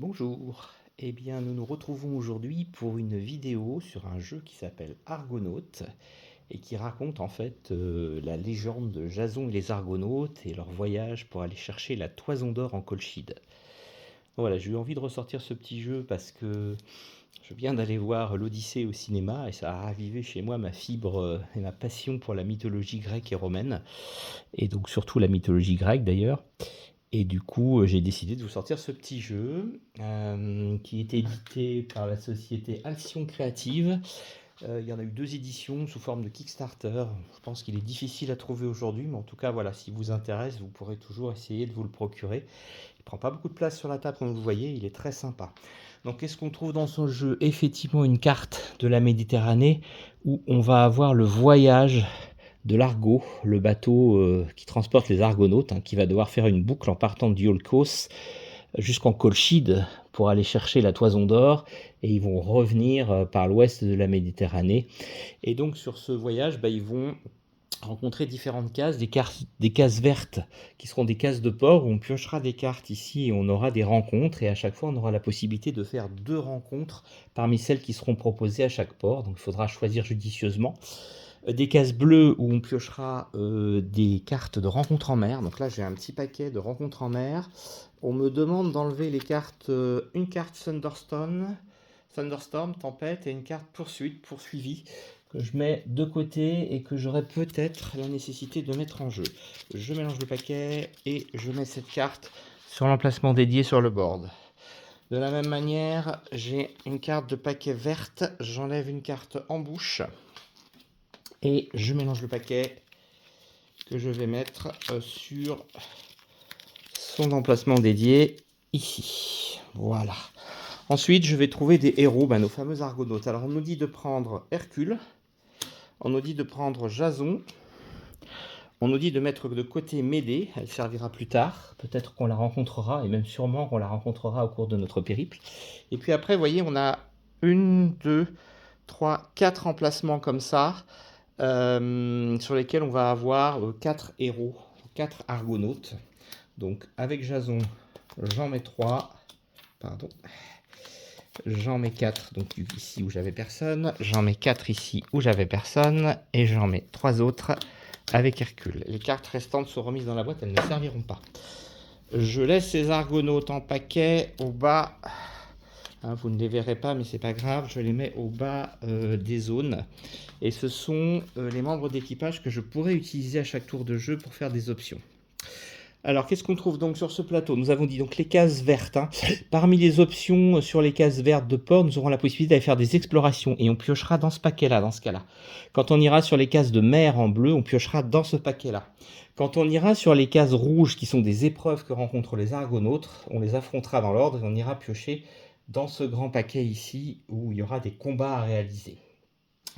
Bonjour, eh bien nous nous retrouvons aujourd'hui pour une vidéo sur un jeu qui s'appelle Argonautes et qui raconte en fait la légende de Jason et les Argonautes et leur voyage pour aller chercher la Toison d'Or en Colchide. Voilà, j'ai eu envie de ressortir ce petit jeu parce que je viens d'aller voir l'Odyssée au cinéma et ça a ravivé chez moi ma fibre et ma passion pour la mythologie grecque et romaine, et donc surtout la mythologie grecque d'ailleurs. Et du coup, j'ai décidé de vous sortir ce petit jeu qui est édité par la société Alcyon Créative. Il y en a eu 2 éditions sous forme de Kickstarter. Je pense qu'il est difficile à trouver aujourd'hui, mais en tout cas, voilà, si vous intéresse, vous pourrez toujours essayer de vous le procurer. Il prend pas beaucoup de place sur la table, comme vous voyez, il est très sympa. Donc, qu'est-ce qu'on trouve dans ce jeu? Effectivement, une carte de la Méditerranée où on va avoir le voyage de l'Argo, le bateau qui transporte les Argonautes, qui va devoir faire une boucle en partant de Iolcos jusqu'en Colchide pour aller chercher la Toison d'Or, et ils vont revenir par l'ouest de la Méditerranée. Et donc sur ce voyage, ils vont rencontrer différentes cases, des cases vertes qui seront des cases de port où on piochera des cartes ici et on aura des rencontres, et à chaque fois on aura la possibilité de faire 2 rencontres parmi celles qui seront proposées à chaque port, donc il faudra choisir judicieusement. Des cases bleues où on piochera des cartes de rencontres en mer. Donc là, j'ai un petit paquet de rencontres en mer. On me demande d'enlever les cartes, une carte Thunderstorm, tempête, et une carte poursuite, poursuivi, que je mets de côté et que j'aurai peut-être la nécessité de mettre en jeu. Je mélange le paquet et je mets cette carte sur l'emplacement dédié sur le board. De la même manière, j'ai une carte de paquet verte, j'enlève une carte en bouche et je mélange le paquet que je vais mettre sur son emplacement dédié ici. Voilà. Ensuite, je vais trouver des héros, nos fameux Argonautes. Alors, on nous dit de prendre Hercule, on nous dit de prendre Jason, on nous dit de mettre de côté Médée, elle servira plus tard. Peut-être qu'on la rencontrera, et même sûrement qu'on la rencontrera au cours de notre périple. Et puis après, vous voyez, on a 1, 2, 3, 4 emplacements comme ça, sur lesquels on va avoir 4 héros, 4 Argonautes. Donc avec Jason, j'en mets 3, pardon, j'en mets 4 donc ici où j'avais personne, j'en mets 4 ici où j'avais personne, et j'en mets 3 autres avec Hercule. Les cartes restantes sont remises dans la boîte, elles ne serviront pas. Je laisse ces Argonautes en paquet au bas. Vous ne les verrez pas, mais c'est pas grave, je les mets au bas des zones. Et ce sont les membres d'équipage que je pourrais utiliser à chaque tour de jeu pour faire des options. Alors, qu'est-ce qu'on trouve donc sur ce plateau? Nous avons dit donc les cases vertes. Parmi les options sur les cases vertes de port, nous aurons la possibilité d'aller faire des explorations, et on piochera dans ce paquet-là, dans ce cas-là. Quand on ira sur les cases de mer en bleu, on piochera dans ce paquet-là. Quand on ira sur les cases rouges, qui sont des épreuves que rencontrent les Argonautes, on les affrontera dans l'ordre et on ira piocher dans ce grand paquet ici, où il y aura des combats à réaliser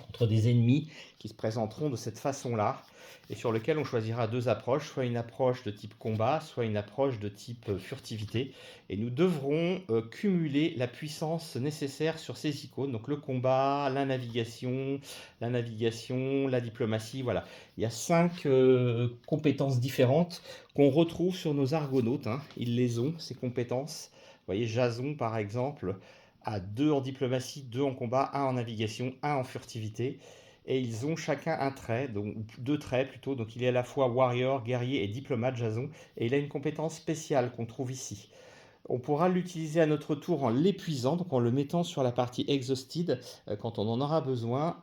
contre des ennemis qui se présenteront de cette façon-là, et sur lequel on choisira 2 approches, soit une approche de type combat, soit une approche de type furtivité, et nous devrons cumuler la puissance nécessaire sur ces icônes, donc le combat, la navigation, la diplomatie, voilà. Il y a 5 compétences différentes qu'on retrouve sur nos Argonautes, ils les ont, ces compétences. Vous voyez, Jason par exemple a 2 en diplomatie, 2 en combat, 1 en navigation, 1 en furtivité. Et ils ont chacun un trait, donc 2 traits plutôt. Donc il est à la fois warrior, guerrier et diplomate, Jason. Et il a une compétence spéciale qu'on trouve ici. On pourra l'utiliser à notre tour en l'épuisant, donc en le mettant sur la partie exhausted quand on en aura besoin,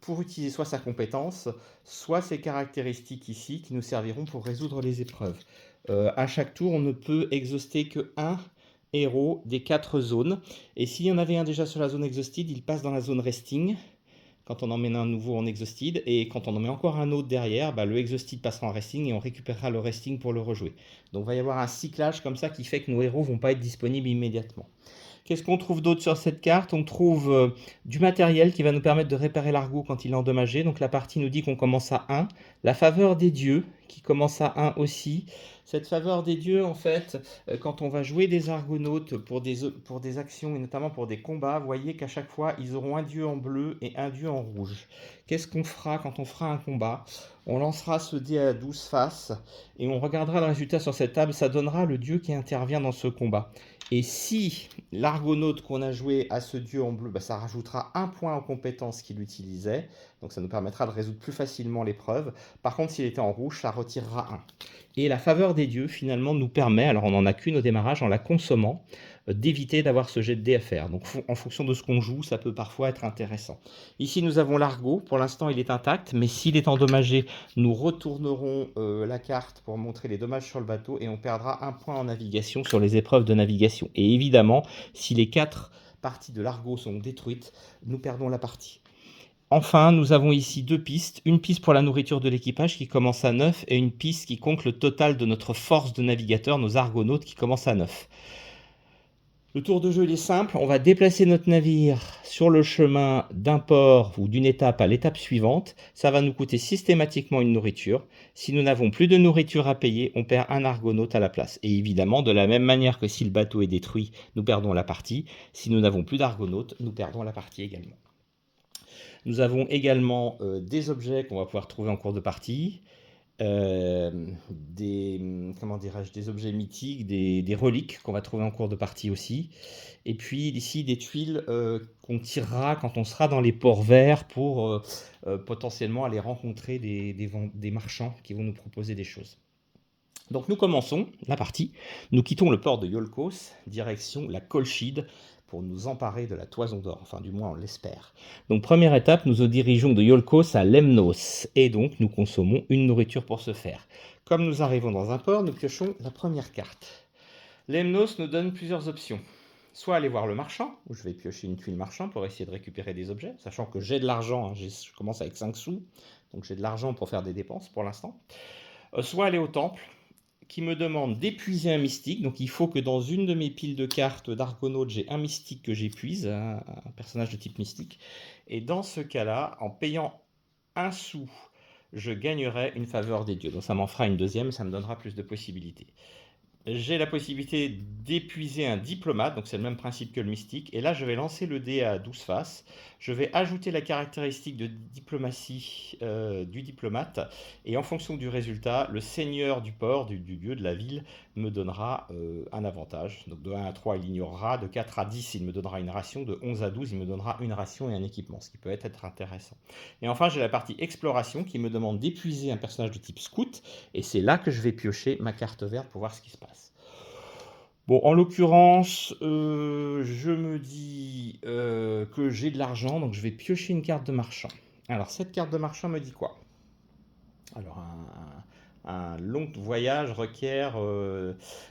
pour utiliser soit sa compétence, soit ses caractéristiques ici, qui nous serviront pour résoudre les épreuves. À chaque tour, on ne peut exhauster que 1 héros des 4 zones. Et s'il y en avait un déjà sur la zone exhausted, il passe dans la zone resting, quand on en met un nouveau en exhausted, et quand on en met encore un autre derrière, le exhausted passera en resting et on récupérera le resting pour le rejouer. Donc il va y avoir un cyclage comme ça qui fait que nos héros vont pas être disponibles immédiatement. Qu'est-ce qu'on trouve d'autre sur cette carte? On trouve du matériel qui va nous permettre de réparer l'Argo quand il est endommagé. Donc la partie nous dit qu'on commence à 1. La faveur des dieux qui commence à 1 aussi. Cette faveur des dieux, en fait, quand on va jouer des Argonautes pour des actions et notamment pour des combats, vous voyez qu'à chaque fois, ils auront un dieu en bleu et un dieu en rouge. Qu'est-ce qu'on fera quand on fera un combat? On lancera ce dé à 12 faces et on regardera le résultat sur cette table. Ça donnera le dieu qui intervient dans ce combat. Et si l'argonaute qu'on a joué à ce dieu en bleu, bah, ça rajoutera un point en compétence qu'il utilisait. Donc ça nous permettra de résoudre plus facilement l'épreuve. Par contre, s'il était en rouge, ça retirera un. Et la faveur des dieux, finalement, nous permet, alors on n'en a qu'une au démarrage, en la consommant, d'éviter d'avoir ce jet de dés à faire. Donc en fonction de ce qu'on joue, ça peut parfois être intéressant. Ici, nous avons l'argot. Pour l'instant, il est intact, mais s'il est endommagé, nous retournerons la carte pour montrer les dommages sur le bateau et on perdra un point en navigation sur les épreuves de navigation. Et évidemment, si les 4 parties de l'argot sont détruites, nous perdons la partie. Enfin, nous avons ici 2 pistes. Une piste pour la nourriture de l'équipage qui commence à 9 et une piste qui compte le total de notre force de navigateur, nos argonautes qui commencent à 9. Le tour de jeu il est simple, on va déplacer notre navire sur le chemin d'un port ou d'une étape à l'étape suivante. Ça va nous coûter systématiquement une nourriture. Si nous n'avons plus de nourriture à payer, on perd un argonaute à la place. Et évidemment, de la même manière que si le bateau est détruit, nous perdons la partie. Si nous n'avons plus d'argonautes, nous perdons la partie également. Nous avons également des objets qu'on va pouvoir trouver en cours de partie. Des objets mythiques, des reliques qu'on va trouver en cours de partie aussi. Et puis ici des tuiles qu'on tirera quand on sera dans les ports verts pour potentiellement aller rencontrer des marchands qui vont nous proposer des choses. Donc nous commençons la partie. Nous quittons le port de Iolkos, direction la Colchide, pour nous emparer de la Toison d'Or, enfin du moins on l'espère. Donc première étape, nous nous dirigeons de Iolkos à Lemnos, et donc nous consommons une nourriture pour ce faire. Comme nous arrivons dans un port, nous piochons la première carte. Lemnos nous donne plusieurs options. Soit aller voir le marchand, où je vais piocher une tuile marchand pour essayer de récupérer des objets, sachant que j'ai de l'argent, hein, je commence avec 5 sous, donc j'ai de l'argent pour faire des dépenses pour l'instant. Soit aller au temple, qui me demande d'épuiser un mystique. Donc il faut que dans une de mes piles de cartes d'Argonautes, j'ai un mystique que j'épuise, un personnage de type mystique. Et dans ce cas-là, en payant un sou, je gagnerai une faveur des dieux. Donc ça m'en fera une deuxième, ça me donnera plus de possibilités. J'ai la possibilité d'épuiser un diplomate, donc c'est le même principe que le mystique. Et là, je vais lancer le dé à 12 faces. Je vais ajouter la caractéristique de diplomatie du diplomate. Et en fonction du résultat, le seigneur du port, du lieu, de la ville, me donnera un avantage. Donc de 1 à 3, il ignorera. De 4 à 10, il me donnera une ration. De 11 à 12, il me donnera une ration et un équipement, ce qui peut être intéressant. Et enfin, j'ai la partie exploration qui me demande d'épuiser un personnage de type scout. Et c'est là que je vais piocher ma carte verte pour voir ce qui se passe. Bon, en l'occurrence, je me dis que j'ai de l'argent, donc je vais piocher une carte de marchand. Alors, cette carte de marchand me dit quoi? Alors, un long voyage requiert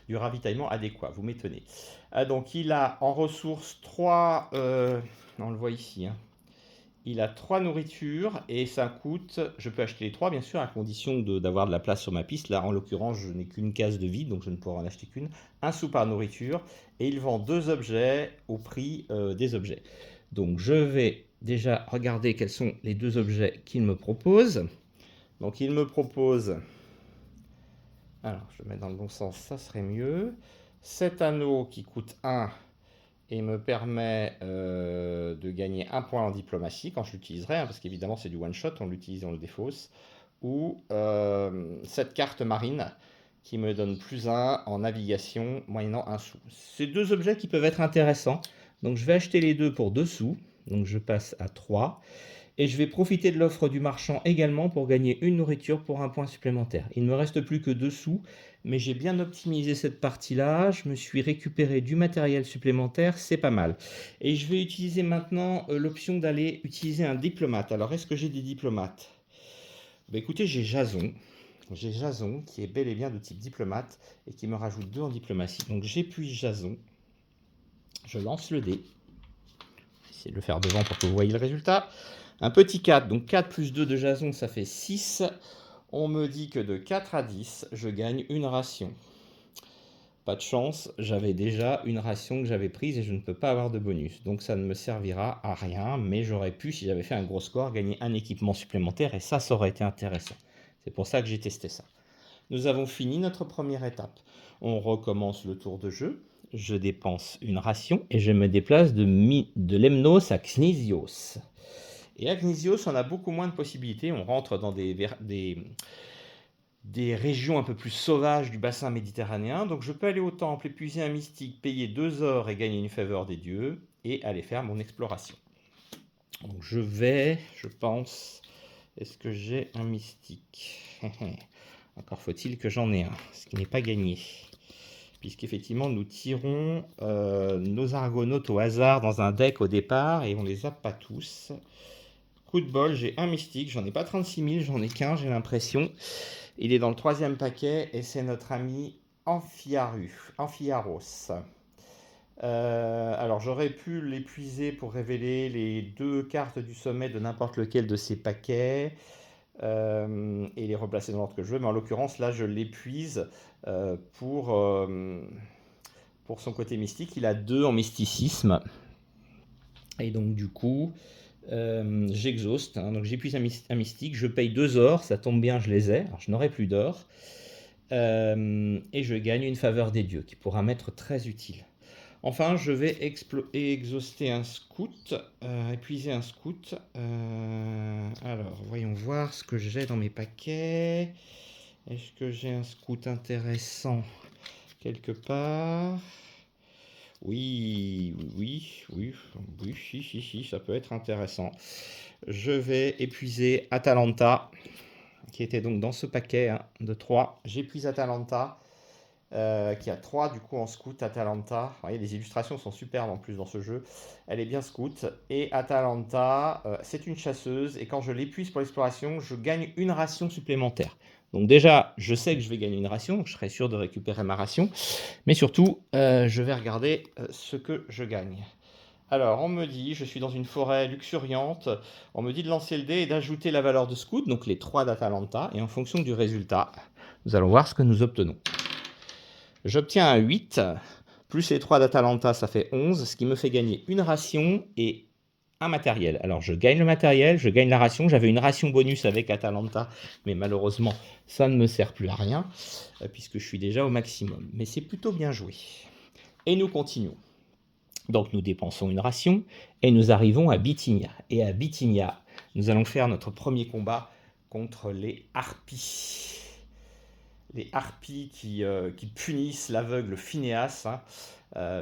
du ravitaillement adéquat, vous m'étonnez. Ah, donc, il a en ressources 3, on le voit ici, hein. Il a 3 nourritures et ça coûte, je peux acheter les 3 bien sûr à condition d'avoir de la place sur ma piste. Là en l'occurrence je n'ai qu'une case de vide donc je ne pourrai en acheter qu'une. Un sou par nourriture et il vend 2 objets au prix des objets. Donc je vais déjà regarder quels sont les 2 objets qu'il me propose. Donc il me propose, alors je vais mettre dans le bon sens, ça serait mieux. Cet anneau qui coûte 1 et me permet de gagner un point en diplomatie quand je l'utiliserai, hein, parce qu'évidemment c'est du one shot, on l'utilise, on le défausse, ou cette carte marine qui me donne plus 1 en navigation moyennant 1 sou. C'est 2 objets qui peuvent être intéressants, donc je vais acheter les 2 pour 2 sous, donc je passe à 3, et je vais profiter de l'offre du marchand également pour gagner une nourriture pour un point supplémentaire. Il ne me reste plus que 2 sous, mais j'ai bien optimisé cette partie-là, je me suis récupéré du matériel supplémentaire, c'est pas mal. Et je vais utiliser maintenant l'option d'aller utiliser un diplomate. Alors est-ce que j'ai des diplomates? Bah, écoutez, j'ai Jason. J'ai Jason qui est bel et bien de type diplomate et qui me rajoute 2 en diplomatie. Donc j'épuise Jason, je lance le dé. Je vais essayer de le faire devant pour que vous voyez le résultat. Un petit 4, donc 4 plus 2 de Jason, ça fait 6. On me dit que de 4 à 10, je gagne une ration. Pas de chance, j'avais déjà une ration que j'avais prise et je ne peux pas avoir de bonus. Donc ça ne me servira à rien, mais j'aurais pu, si j'avais fait un gros score, gagner un équipement supplémentaire et ça aurait été intéressant. C'est pour ça que j'ai testé ça. Nous avons fini notre première étape. On recommence le tour de jeu. Je dépense une ration et je me déplace de Lemnos à Cnisios. Et à Cnisios, on a beaucoup moins de possibilités. On rentre dans des des régions un peu plus sauvages du bassin méditerranéen. Donc je peux aller au temple, épuiser un mystique, payer 2 ors et gagner une faveur des dieux, et aller faire mon exploration. Donc je vais, je pense, est-ce que j'ai un mystique? Encore faut-il que j'en ai un, ce qui n'est pas gagné. Puisqu'effectivement, nous tirons nos argonautes au hasard dans un deck au départ, et on les a pas tous. Coup de bol, j'ai un mystique, j'en ai pas 36 000, j'en ai qu'un, j'ai l'impression. Il est dans le 3e paquet, et c'est notre ami Amphiaros. Alors j'aurais pu l'épuiser pour révéler les 2 cartes du sommet de n'importe lequel de ces paquets, et les replacer dans l'ordre que je veux, mais en l'occurrence là je l'épuise pour son côté mystique. Il a 2 en mysticisme, et donc du coup j'exhauste, hein, donc j'épuise un mystique, je paye 2 ors, ça tombe bien, je les ai, alors je n'aurai plus d'or, et je gagne une faveur des dieux qui pourra m'être très utile. Enfin, je vais exhauster un scout, épuiser un scout. Alors, voyons voir ce que j'ai dans mes paquets. Est-ce que j'ai un scout intéressant quelque part? Oui, si, ça peut être intéressant. Je vais épuiser Atalanta, qui était donc dans ce paquet hein, de 3. J'épuise Atalanta. Qui a 3 du coup en scout. Atalanta, vous voyez, les illustrations sont superbes en plus dans ce jeu, elle est bien scout, et Atalanta c'est une chasseuse, et quand je l'épuise pour l'exploration, je gagne une ration supplémentaire. Donc déjà, je sais que je vais gagner une ration, je serai sûr de récupérer ma ration, mais surtout, je vais regarder ce que je gagne. Alors, on me dit, je suis dans une forêt luxuriante, on me dit de lancer le dé et d'ajouter la valeur de scout, donc les 3 d'Atalanta, et en fonction du résultat, nous allons voir ce que nous obtenons. J'obtiens un 8, plus les 3 d'Atalanta, ça fait 11, ce qui me fait gagner une ration et un matériel. Alors je gagne le matériel, je gagne la ration, j'avais une ration bonus avec Atalanta, mais malheureusement ça ne me sert plus à rien, puisque je suis déjà au maximum. Mais c'est plutôt bien joué. Et nous continuons. Donc nous dépensons une ration, et nous arrivons à Bithynia. Et à Bithynia, nous allons faire notre premier combat contre les harpies. Les harpies qui punissent l'aveugle Phinéas. Hein.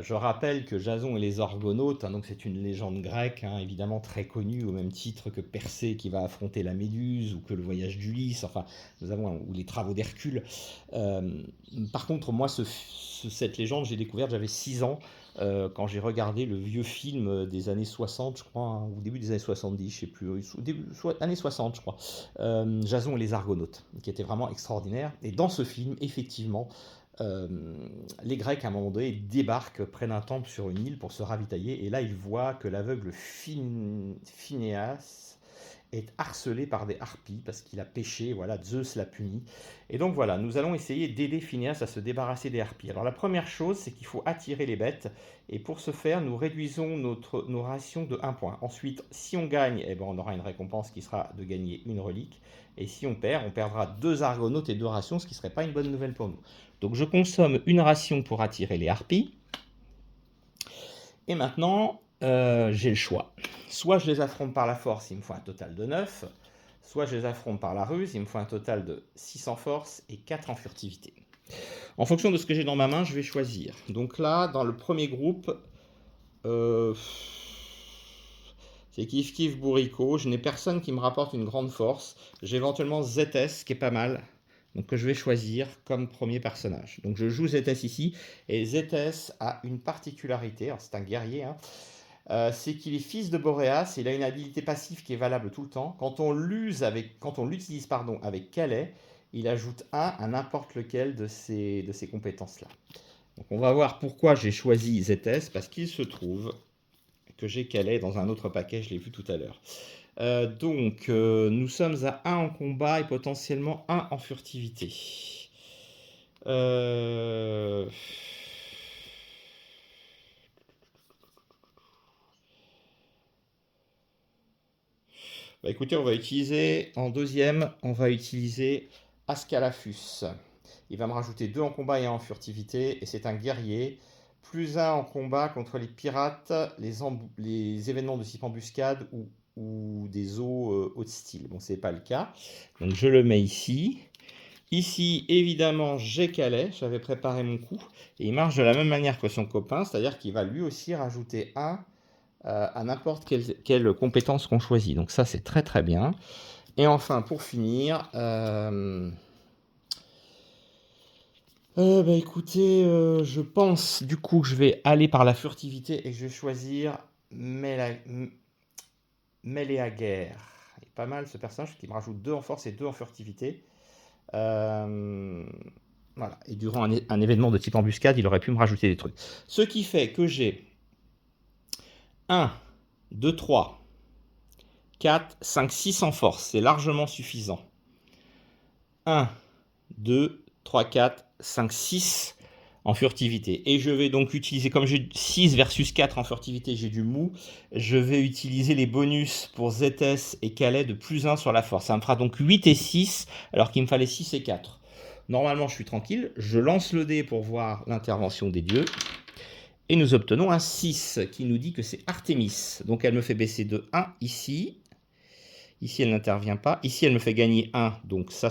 Je rappelle que Jason et les Argonautes, hein, donc c'est une légende grecque, hein, évidemment très connue, au même titre que Persée qui va affronter la Méduse, ou que le voyage d'Ulysse, enfin, nous avons, ou les travaux d'Hercule. Par contre, moi, cette légende, j'ai découvert, j'avais 6 ans, quand j'ai regardé le vieux film des années 60, je crois, hein, ou début des années 70, je sais plus, années 60, je crois, Jason et les Argonautes, qui était vraiment extraordinaire. Et dans ce film, effectivement, les Grecs, à un moment donné, débarquent près d'un temple sur une île pour se ravitailler, et là, ils voient que l'aveugle Phinéas est harcelé par des harpies parce qu'il a péché, voilà, Zeus l'a puni. Et donc voilà, nous allons essayer d'aider Phinéas à se débarrasser des harpies. Alors la première chose, c'est qu'il faut attirer les bêtes, et pour ce faire, nous réduisons nos rations de 1 point. Ensuite, si on gagne, eh ben, on aura une récompense qui sera de gagner une relique, et si on perd, on perdra 2 argonautes et 2 rations, ce qui ne serait pas une bonne nouvelle pour nous. Donc je consomme une ration pour attirer les harpies, et maintenant, j'ai le choix. Soit je les affronte par la force, il me faut un total de 9, soit je les affronte par la ruse, il me faut un total de 6 en force et 4 en furtivité. En fonction de ce que j'ai dans ma main, je vais choisir. Donc là, dans le premier groupe, c'est kiff kiff bourricot, je n'ai personne qui me rapporte une grande force. J'ai éventuellement ZS qui est pas mal, donc que je vais choisir comme premier personnage. Donc je joue ZS ici, et ZS a une particularité, c'est un guerrier, hein, c'est qu'il est fils de Boréas, et il a une habilité passive qui est valable tout le temps. Quand on l'utilise avec Calais, il ajoute 1 à n'importe lequel de ces compétences-là. Donc on va voir pourquoi j'ai choisi ZS, parce qu'il se trouve que j'ai Calais dans un autre paquet, je l'ai vu tout à l'heure. Donc nous sommes à 1 en combat et potentiellement 1 en furtivité. Bah écoutez, on va utiliser, en deuxième, on va utiliser Ascalaphus. Il va me rajouter 2 en combat et 1 en furtivité, et c'est un guerrier. Plus 1 en combat contre les pirates, les événements de type embuscade ou des eaux hautes style. Bon, c'est pas le cas. Donc je le mets ici. Ici, évidemment, j'ai Calais, j'avais préparé mon coup, et il marche de la même manière que son copain, c'est-à-dire qu'il va lui aussi rajouter 1 à n'importe quelle compétence qu'on choisit. Donc ça, c'est très très bien. Et enfin, pour finir, écoutez, je pense du coup que je vais aller par la furtivité et que je vais choisir Méléaguerre. Il est pas mal ce personnage qui me rajoute 2 en force et 2 en furtivité. Voilà. Et durant un événement de type embuscade, il aurait pu me rajouter des trucs. Ce qui fait que j'ai 1, 2, 3, 4, 5, 6 en force. C'est largement suffisant. 1, 2, 3, 4, 5, 6 en furtivité. Et je vais donc utiliser, comme j'ai 6 versus 4 en furtivité, j'ai du mou, je vais utiliser les bonus pour ZS et Calais de plus 1 sur la force. Ça me fera donc 8 et 6, alors qu'il me fallait 6 et 4. Normalement, je suis tranquille. Je lance le dé pour voir l'intervention des dieux. Et nous obtenons un 6 qui nous dit que c'est Artémis. Donc elle me fait baisser de 1 ici. Ici, elle n'intervient pas. Ici, elle me fait gagner 1. Donc ça,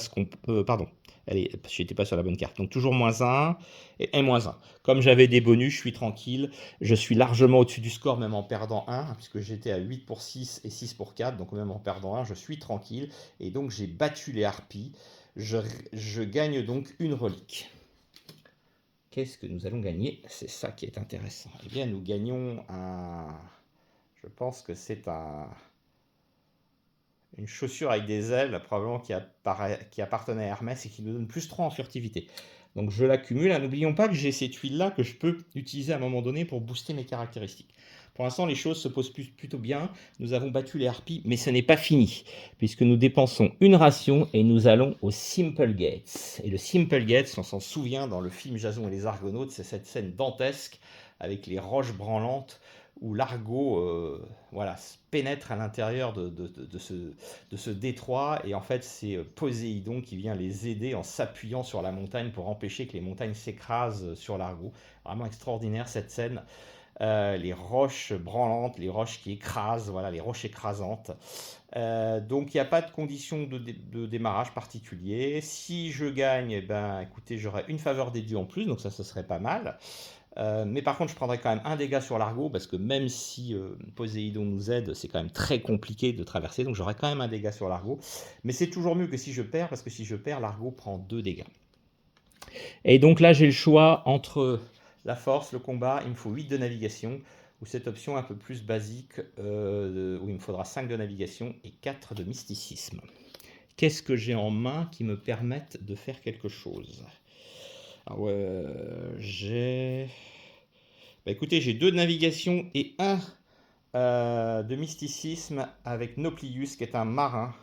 pardon. Je n'étais pas sur la bonne carte. Donc toujours moins 1 et 1 moins 1. Comme j'avais des bonus, je suis tranquille. Je suis largement au-dessus du score, même en perdant 1, puisque j'étais à 8 pour 6 et 6 pour 4. Donc même en perdant 1, je suis tranquille. Et donc j'ai battu les harpies. Je gagne donc une relique. Qu'est-ce que nous allons gagner? C'est ça qui est intéressant. Eh bien, nous gagnons un... Je pense que c'est une chaussure avec des ailes, probablement qui appartenait à Hermès et qui nous donne plus 3 en furtivité. Donc je l'accumule. N'oublions pas que j'ai cette huile-là que je peux utiliser à un moment donné pour booster mes caractéristiques. Pour l'instant, les choses se posent plutôt bien. Nous avons battu les harpies, mais ce n'est pas fini, puisque nous dépensons une ration et nous allons au Simple Gates. Et le Simple Gates, on s'en souvient dans le film Jason et les Argonautes, c'est cette scène dantesque avec les roches branlantes où l'Argo pénètre à l'intérieur de ce détroit. Et en fait, c'est Poséidon qui vient les aider en s'appuyant sur la montagne pour empêcher que les montagnes s'écrasent sur l'Argo. Vraiment extraordinaire cette scène. Les roches branlantes, les roches qui écrasent, voilà, les roches écrasantes. Donc il n'y a pas de condition de démarrage particulier. Si je gagne, écoutez, j'aurai une faveur des dieux en plus, donc ça, ce serait pas mal. Mais par contre, je prendrai quand même un dégât sur l'Argo, parce que même si Poséidon nous aide, c'est quand même très compliqué de traverser, donc j'aurai quand même un dégât sur l'Argo. Mais c'est toujours mieux que si je perds, parce que si je perds, l'Argo prend 2 dégâts. Et donc là, j'ai le choix entre la force, le combat, il me faut 8 de navigation, ou cette option un peu plus basique, où il me faudra 5 de navigation et 4 de mysticisme. Qu'est-ce que j'ai en main qui me permette de faire quelque chose? J'ai... écoutez, j'ai 2 de navigation et 1 de mysticisme avec Nauplius, qui est un marin.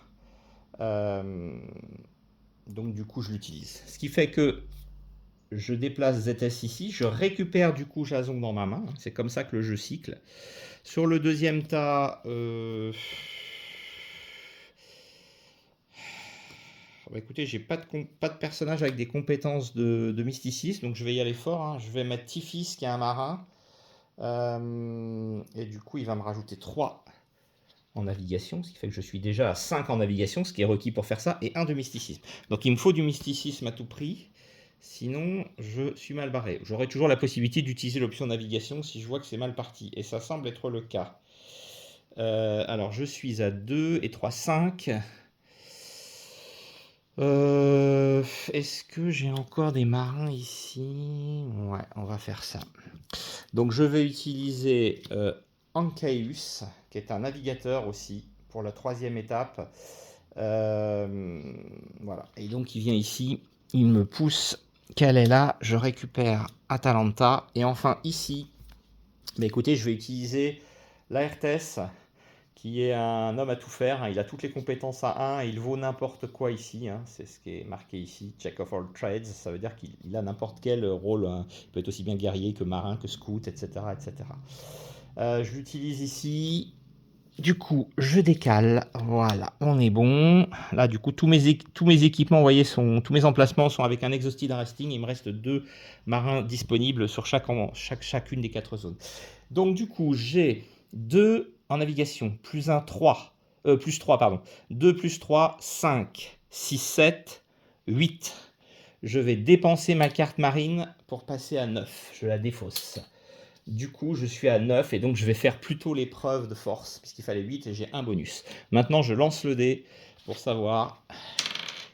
Donc du coup, je l'utilise. Ce qui fait que je déplace ZS ici, je récupère du coup Jason dans ma main. C'est comme ça que le jeu cycle. Sur le deuxième tas... écoutez, j'ai pas de personnage avec des compétences de mysticisme, donc je vais y aller fort. Je vais mettre Tiphys, qui est un marin. Et du coup, il va me rajouter 3 en navigation, ce qui fait que je suis déjà à 5 en navigation, ce qui est requis pour faire ça, et 1 de mysticisme. Donc il me faut du mysticisme à tout prix, sinon je suis mal barré. J'aurai toujours la possibilité d'utiliser l'option navigation si je vois que c'est mal parti, et ça semble être le cas. Alors je suis à 2 et 3, 5. Est-ce que j'ai encore des marins ici? Ouais, on va faire ça. Donc je vais utiliser Ancaeus, qui est un navigateur aussi, pour la 3e étape. Voilà. Et donc il vient ici, il me pousse Calais là, je récupère Atalanta. Et enfin ici, écoutez, je vais utiliser Laertes, qui est un homme à tout faire. Il a toutes les compétences à 1, et il vaut n'importe quoi ici. C'est ce qui est marqué ici, Check of all trades. Ça veut dire qu'il a n'importe quel rôle. Il peut être aussi bien guerrier que marin, que scout, etc. etc. Je l'utilise ici. Du coup, je décale. Voilà, on est bon. Là, du coup, tous mes équipements, vous voyez, tous mes emplacements sont avec un exhausted resting. Il me reste 2 marins disponibles sur chacune des 4 zones. Donc, du coup, j'ai 2 en navigation, plus 1, 3. Plus 3, pardon. 2 plus 3, 5. 6, 7, 8. je vais dépenser ma carte marine pour passer à 9. Je la défausse. Du coup, je suis à 9 et donc je vais faire plutôt l'épreuve de force, puisqu'il fallait 8 et j'ai un bonus. Maintenant, je lance le dé pour savoir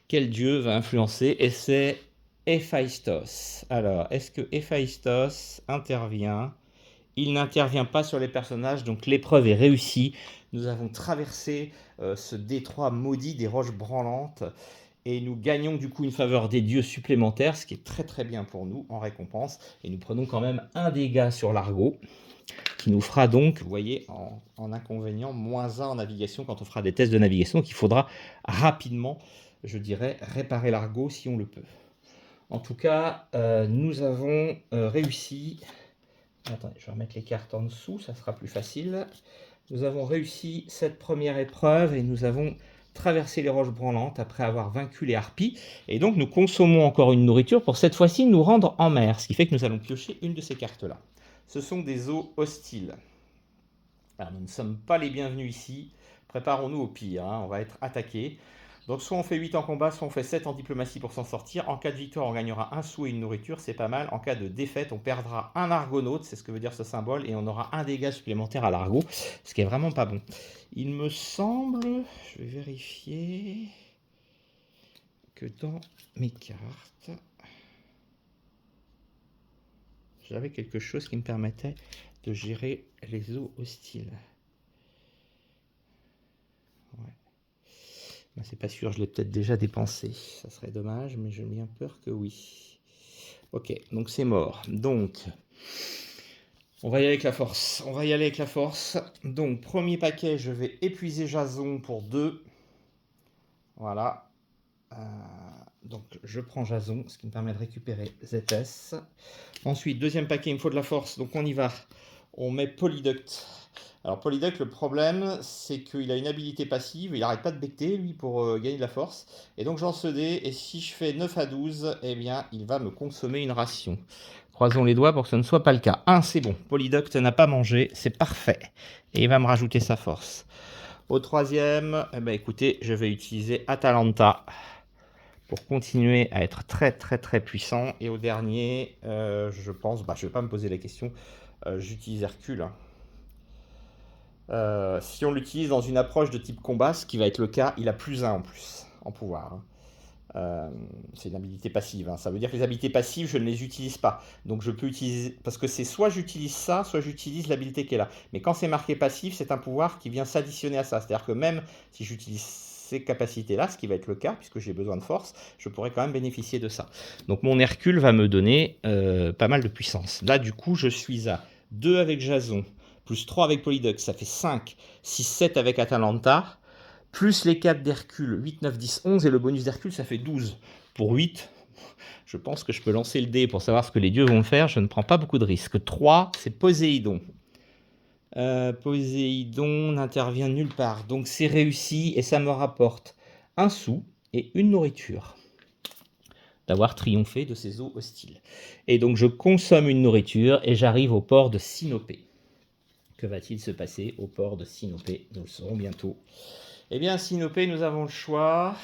quel dieu va influencer, et c'est Héphaïstos. Alors, est-ce que Héphaïstos intervient? Il n'intervient pas sur les personnages, donc l'épreuve est réussie. Nous avons traversé ce détroit maudit des roches branlantes et nous gagnons du coup une faveur des dieux supplémentaire, ce qui est très très bien pour nous en récompense. Et nous prenons quand même un dégât sur l'argot, qui nous fera donc, vous voyez, en inconvénient, -1 en navigation quand on fera des tests de navigation. Donc il faudra rapidement, je dirais, réparer l'argot si on le peut. En tout cas, nous avons réussi. Attendez, je vais remettre les cartes en dessous, ça sera plus facile. Nous avons réussi cette première épreuve et nous avons traversé les roches branlantes après avoir vaincu les harpies. Et donc nous consommons encore une nourriture pour cette fois-ci nous rendre en mer, ce qui fait que nous allons piocher une de ces cartes-là. Ce sont des eaux hostiles. Alors nous ne sommes pas les bienvenus ici, préparons-nous au pire, hein, on va être attaqués. Donc soit on fait 8 en combat, soit on fait 7 en diplomatie pour s'en sortir. En cas de victoire, on gagnera un sou et une nourriture, c'est pas mal. En cas de défaite, on perdra un argonaute, c'est ce que veut dire ce symbole, et on aura un dégât supplémentaire à l'argot, ce qui est vraiment pas bon. Il me semble, je vais vérifier, que dans mes cartes, j'avais quelque chose qui me permettait de gérer les eaux hostiles. Ouais. Ben, c'est pas sûr, je l'ai peut-être déjà dépensé. Ça serait dommage, mais j'ai bien peur que oui. Ok, donc c'est mort. Donc, on va y aller avec la force. On va y aller avec la force. Donc, premier paquet, je vais épuiser Jason pour 2. Voilà. Donc, je prends Jason, ce qui me permet de récupérer ZS. Ensuite, deuxième paquet, il me faut de la force. Donc, on y va. On met Polyduct. Alors Polyduct, le problème, c'est qu'il a une habilité passive, il n'arrête pas de becter, lui, pour gagner de la force. Et donc j'en ce dé, et si je fais 9 à 12, eh bien, il va me consommer une ration. Croisons les doigts pour que ce ne soit pas le cas. 1, c'est bon. Polyduct n'a pas mangé, c'est parfait. Et il va me rajouter sa force. Au troisième, eh ben, écoutez, je vais utiliser Atalanta pour continuer à être très très très puissant. Et au dernier, je pense, je ne vais pas me poser la question, j'utilise Hercule. Si on l'utilise dans une approche de type combat, ce qui va être le cas, il a +1 en plus, en pouvoir. C'est une habilité passive, hein. Ça veut dire que les habilités passives, je ne les utilise pas. Donc je peux utiliser, parce que c'est soit j'utilise ça, soit j'utilise l'habilité qui est là. Mais quand c'est marqué passif, c'est un pouvoir qui vient s'additionner à ça. C'est-à-dire que même si j'utilise ces capacités-là, ce qui va être le cas, puisque j'ai besoin de force, je pourrais quand même bénéficier de ça. Donc mon Hercule va me donner pas mal de puissance. Là, du coup, je suis à 2 avec Jason, plus 3 avec Polyduct, ça fait 5, 6, 7 avec Atalanta, plus les 4 d'Hercule, 8, 9, 10, 11, et le bonus d'Hercule, ça fait 12. Pour 8, je pense que je peux lancer le dé pour savoir ce que les dieux vont faire, je ne prends pas beaucoup de risques. 3, c'est Poséidon. Poséidon n'intervient nulle part, donc c'est réussi, et ça me rapporte un sou et une nourriture d'avoir triomphé de ces eaux hostiles. Et donc je consomme une nourriture, et j'arrive au port de Sinopé. Que va-t-il se passer au port de Sinopé? Nous le saurons bientôt. Eh bien, à Sinopé, nous avons le choix.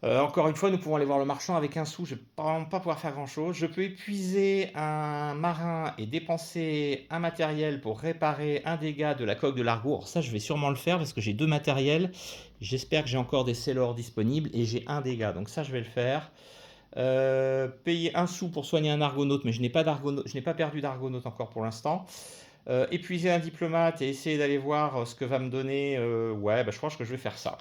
Encore une fois, nous pouvons aller voir le marchand avec un sou. Je ne vais pas pouvoir faire grand-chose. Je peux épuiser un marin et dépenser un matériel pour réparer un dégât de la coque de l'argot. Alors ça, je vais sûrement le faire parce que j'ai 2 matériels. J'espère que j'ai encore des sailors disponibles et j'ai un dégât. Donc ça, je vais le faire. Payer un sou pour soigner un argonaute, mais je n'ai pas perdu d'argonaute encore pour l'instant. Épuiser un diplomate et essayer d'aller voir ce que va me donner, je pense que je vais faire ça.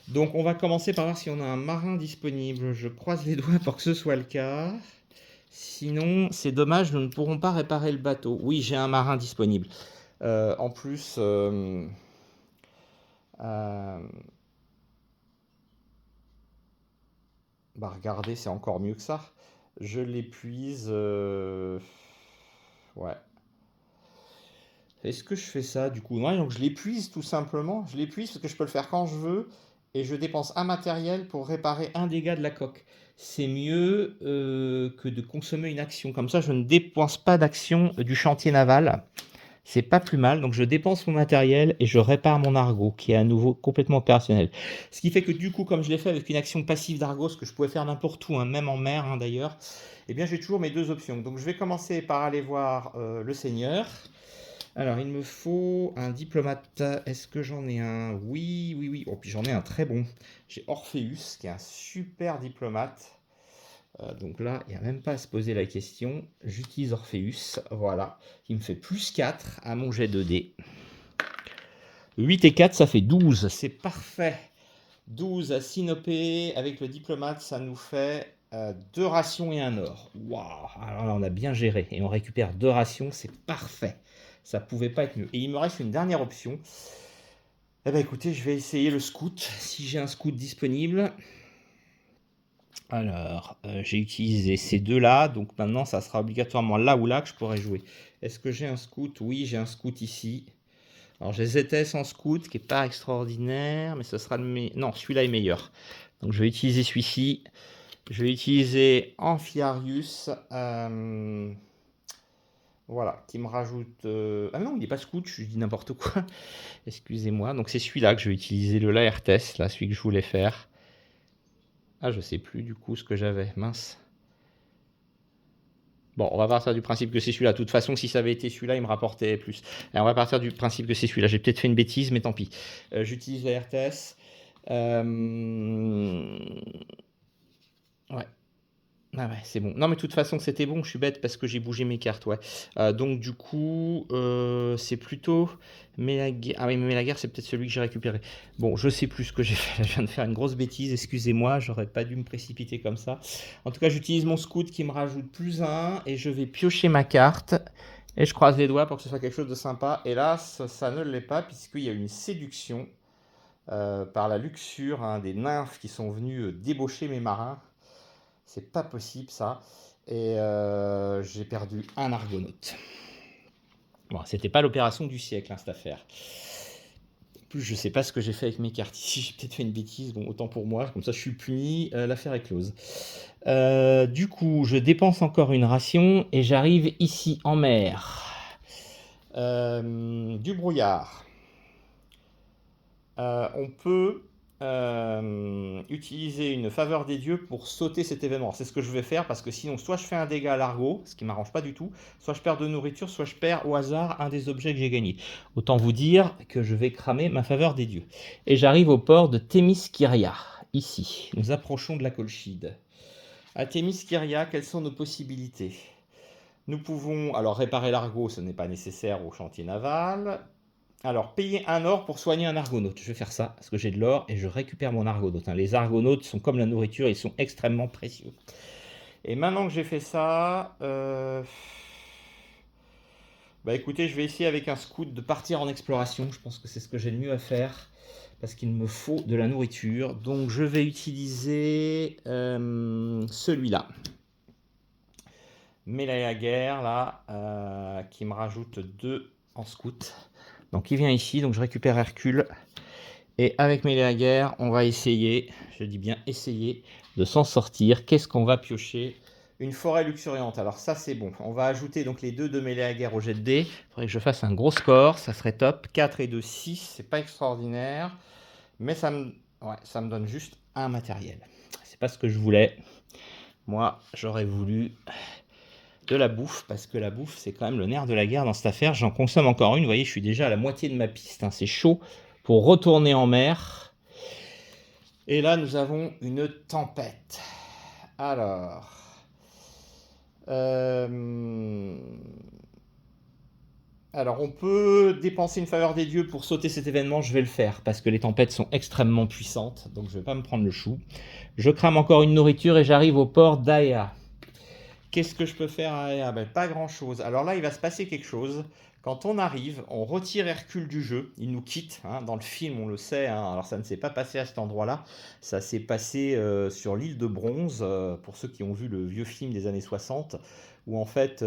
Donc on va commencer par voir si on a un marin disponible. Je croise les doigts pour que ce soit le cas. Sinon, c'est dommage, nous ne pourrons pas réparer le bateau. Oui, j'ai un marin disponible. En plus, regardez, c'est encore mieux que ça. Je l'épuise. Ouais. Est-ce que je fais ça du coup? Non, donc je l'épuise tout simplement. Je l'épuise parce que je peux le faire quand je veux. Et je dépense un matériel pour réparer un dégât de la coque. C'est mieux que de consommer une action. Comme ça, je ne dépense pas d'action du chantier naval. C'est pas plus mal, donc je dépense mon matériel et je répare mon Argo, qui est à nouveau complètement opérationnel. Ce qui fait que du coup, comme je l'ai fait avec une action passive d'Argo, ce que je pouvais faire n'importe où, hein, même en mer d'ailleurs, eh bien j'ai toujours mes deux options. Donc je vais commencer par aller voir le Seigneur. Alors il me faut un diplomate. Est-ce que j'en ai un? Oui, oui, oui. Oh, puis j'en ai un très bon. J'ai Orpheus, qui est un super diplomate. Donc là, il n'y a même pas à se poser la question. J'utilise Orpheus, voilà, qui me fait plus 4 à mon jet de dés. 8 et 4, ça fait 12, c'est parfait. 12 à Sinopé, avec le diplomate, ça nous fait 2 rations et un or. Waouh, alors là, on a bien géré, et on récupère 2 rations, c'est parfait. Ça pouvait pas être mieux. Et il me reste une dernière option. Eh bien écoutez, je vais essayer le scout, si j'ai un scout disponible. Alors, j'ai utilisé ces deux-là, donc maintenant ça sera obligatoirement là ou là que je pourrais jouer. Est-ce que j'ai un scout? Oui, j'ai un scout ici. Alors j'ai ZS en scout, qui n'est pas extraordinaire, mais ce sera le meilleur. Non, celui-là est meilleur. Donc je vais utiliser celui-ci. Je vais utiliser Amphiarius. Voilà, qui me rajoute... Ah non, il n'est pas scout, je dis n'importe quoi. Excusez-moi. Donc c'est celui-là que je vais utiliser, le Laertes, là, celui que je voulais faire. Ah, je sais plus du coup ce que j'avais, mince. Bon, on va partir du principe que c'est celui-là. De toute façon, si ça avait été celui-là, il me rapportait plus. Et on va partir du principe que c'est celui-là. J'ai peut-être fait une bêtise, mais tant pis. J'utilise la RTS. Ouais. Ah ouais, c'est bon. Non, mais de toute façon, c'était bon. Je suis bête parce que j'ai bougé mes cartes, ouais. Donc, du coup, c'est plutôt Mélaguerre. Ah oui, mais Mélaguerre, c'est peut-être celui que j'ai récupéré. Bon, je sais plus ce que j'ai fait. Je viens de faire une grosse bêtise. Excusez-moi, j'aurais pas dû me précipiter comme ça. En tout cas, j'utilise mon scout qui me rajoute plus 1 et je vais piocher ma carte. Et je croise les doigts pour que ce soit quelque chose de sympa. Et là, ça ne l'est pas puisqu'il y a une séduction par la luxure, hein, des nymphes qui sont venues débaucher mes marins. C'est pas possible ça. Et j'ai perdu un argonaute. Bon, c'était pas l'opération du siècle, hein, cette affaire. En plus, je sais pas ce que j'ai fait avec mes cartes ici. J'ai peut-être fait une bêtise. Bon, autant pour moi. Comme ça, je suis puni. L'affaire est close. Du coup, je dépense encore une ration et j'arrive ici en mer. Du brouillard. On peut utiliser une faveur des dieux pour sauter cet événement. C'est ce que je vais faire parce que sinon, soit je fais un dégât à l'argot, ce qui m'arrange pas du tout, soit je perds de nourriture, soit je perds au hasard un des objets que j'ai gagnés. Autant vous dire que je vais cramer ma faveur des dieux. Et j'arrive au port de Thémiskiria, ici. Nous approchons de la Colchide. À Thémiskiria, quelles sont nos possibilités? Nous pouvons, alors réparer l'argot, ce n'est pas nécessaire au chantier naval. Alors, payer un or pour soigner un argonaute. Je vais faire ça, parce que j'ai de l'or et je récupère mon argonaute. Les argonautes sont comme la nourriture, ils sont extrêmement précieux. Et maintenant que j'ai fait ça, bah écoutez, je vais essayer avec un scout de partir en exploration. Je pense que c'est ce que j'ai le mieux à faire, parce qu'il me faut de la nourriture. Donc je vais utiliser celui-là. Mélaguerre, là, qui me rajoute 2 en scout. Donc il vient ici, donc je récupère Hercule. Et avec Mélaguerre, on va essayer, je dis bien essayer, de s'en sortir. Qu'est-ce qu'on va piocher? Une forêt luxuriante. Alors ça, c'est bon. On va ajouter donc les 2 de Mélaguerre au jet de dés. Il faudrait que je fasse un gros score, ça serait top. 4 et 2, 6, c'est pas extraordinaire. Mais ça me donne juste un matériel. C'est pas ce que je voulais. Moi, j'aurais voulu de la bouffe, parce que la bouffe, c'est quand même le nerf de la guerre dans cette affaire. J'en consomme encore une, vous voyez, je suis déjà à la moitié de ma piste, hein. C'est chaud pour retourner en mer. Et là, nous avons une tempête. Alors... Alors, on peut dépenser une faveur des dieux pour sauter cet événement, je vais le faire, parce que les tempêtes sont extrêmement puissantes, donc je ne vais pas me prendre le chou. Je crame encore une nourriture et j'arrive au port d'Aea. Qu'est-ce que je peux faire à Aea? Ben, pas grand-chose. Alors là, il va se passer quelque chose. Quand on arrive, on retire Hercule du jeu, il nous quitte, hein. Dans le film, on le sait, hein. Alors ça ne s'est pas passé à cet endroit-là, ça s'est passé sur l'île de Bronze, pour ceux qui ont vu le vieux film des années 60, où en fait,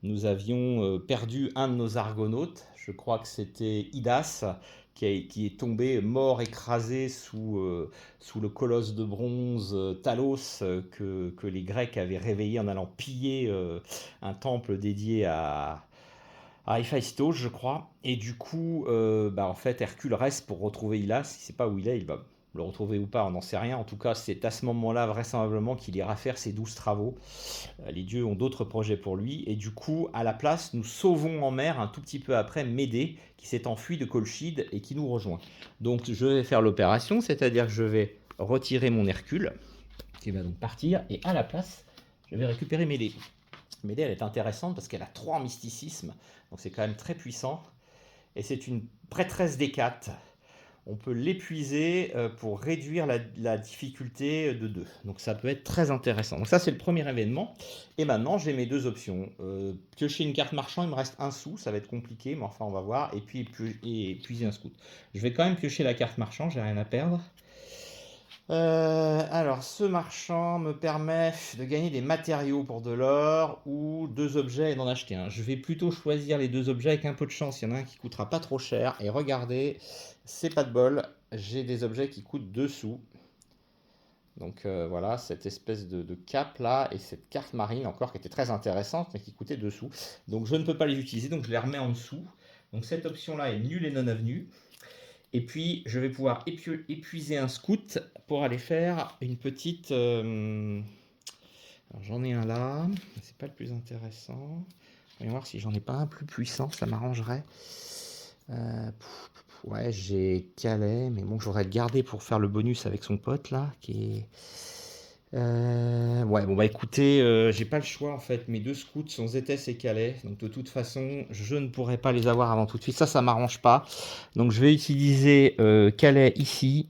nous avions perdu un de nos argonautes, je crois que c'était Idas, qui est tombé mort, écrasé sous le colosse de bronze Talos que les Grecs avaient réveillé en allant piller un temple dédié à Héphaïstos, je crois. Et du coup, en fait, Hercule reste pour retrouver Hylas. Il ne sait pas où il est, il va le retrouver ou pas, on n'en sait rien. En tout cas, c'est à ce moment-là, vraisemblablement, qu'il ira faire ses 12 travaux. Les dieux ont d'autres projets pour lui. Et du coup, à la place, nous sauvons en mer, un tout petit peu après, Médée, qui s'est enfui de Colchide et qui nous rejoint. Donc, je vais faire l'opération, c'est-à-dire que je vais retirer mon Hercule, qui va donc partir, et à la place, je vais récupérer Médée. Médée, elle est intéressante parce qu'elle a 3 en mysticisme, donc c'est quand même très puissant. Et c'est une prêtresse d'Hécate. On peut l'épuiser pour réduire la difficulté de 2. Donc ça peut être très intéressant. Donc ça, c'est le premier événement. Et maintenant, j'ai mes 2 options. Piocher une carte marchand, il me reste 1 sou, ça va être compliqué, mais enfin, on va voir. Et puis épuiser un scout. Je vais quand même piocher la carte marchand, j'ai rien à perdre. Alors, ce marchand me permet de gagner des matériaux pour de l'or ou 2 objets et d'en acheter un. Je vais plutôt choisir les 2 objets avec un peu de chance. Il y en a un qui coûtera pas trop cher. Et regardez, c'est pas de bol. J'ai des objets qui coûtent 2 sous. Donc voilà, cette espèce de cape là et cette carte marine encore qui était très intéressante mais qui coûtait 2 sous. Donc je ne peux pas les utiliser, donc je les remets en dessous. Donc cette option là est nulle et non avenue. Et puis, je vais pouvoir épuiser un scout pour aller faire une petite... Alors, j'en ai un là. C'est pas le plus intéressant. Voyons voir si j'en ai pas un plus puissant. Ça m'arrangerait. Ouais, j'ai Calais. Mais bon, j'aurais le garder pour faire le bonus avec son pote là. Qui est... ouais, bon bah écoutez, j'ai pas le choix en fait. Mes 2 scouts sont Zétès et Calais, donc de toute façon, je ne pourrai pas les avoir avant tout de suite. Ça m'arrange pas. Donc je vais utiliser Calais ici.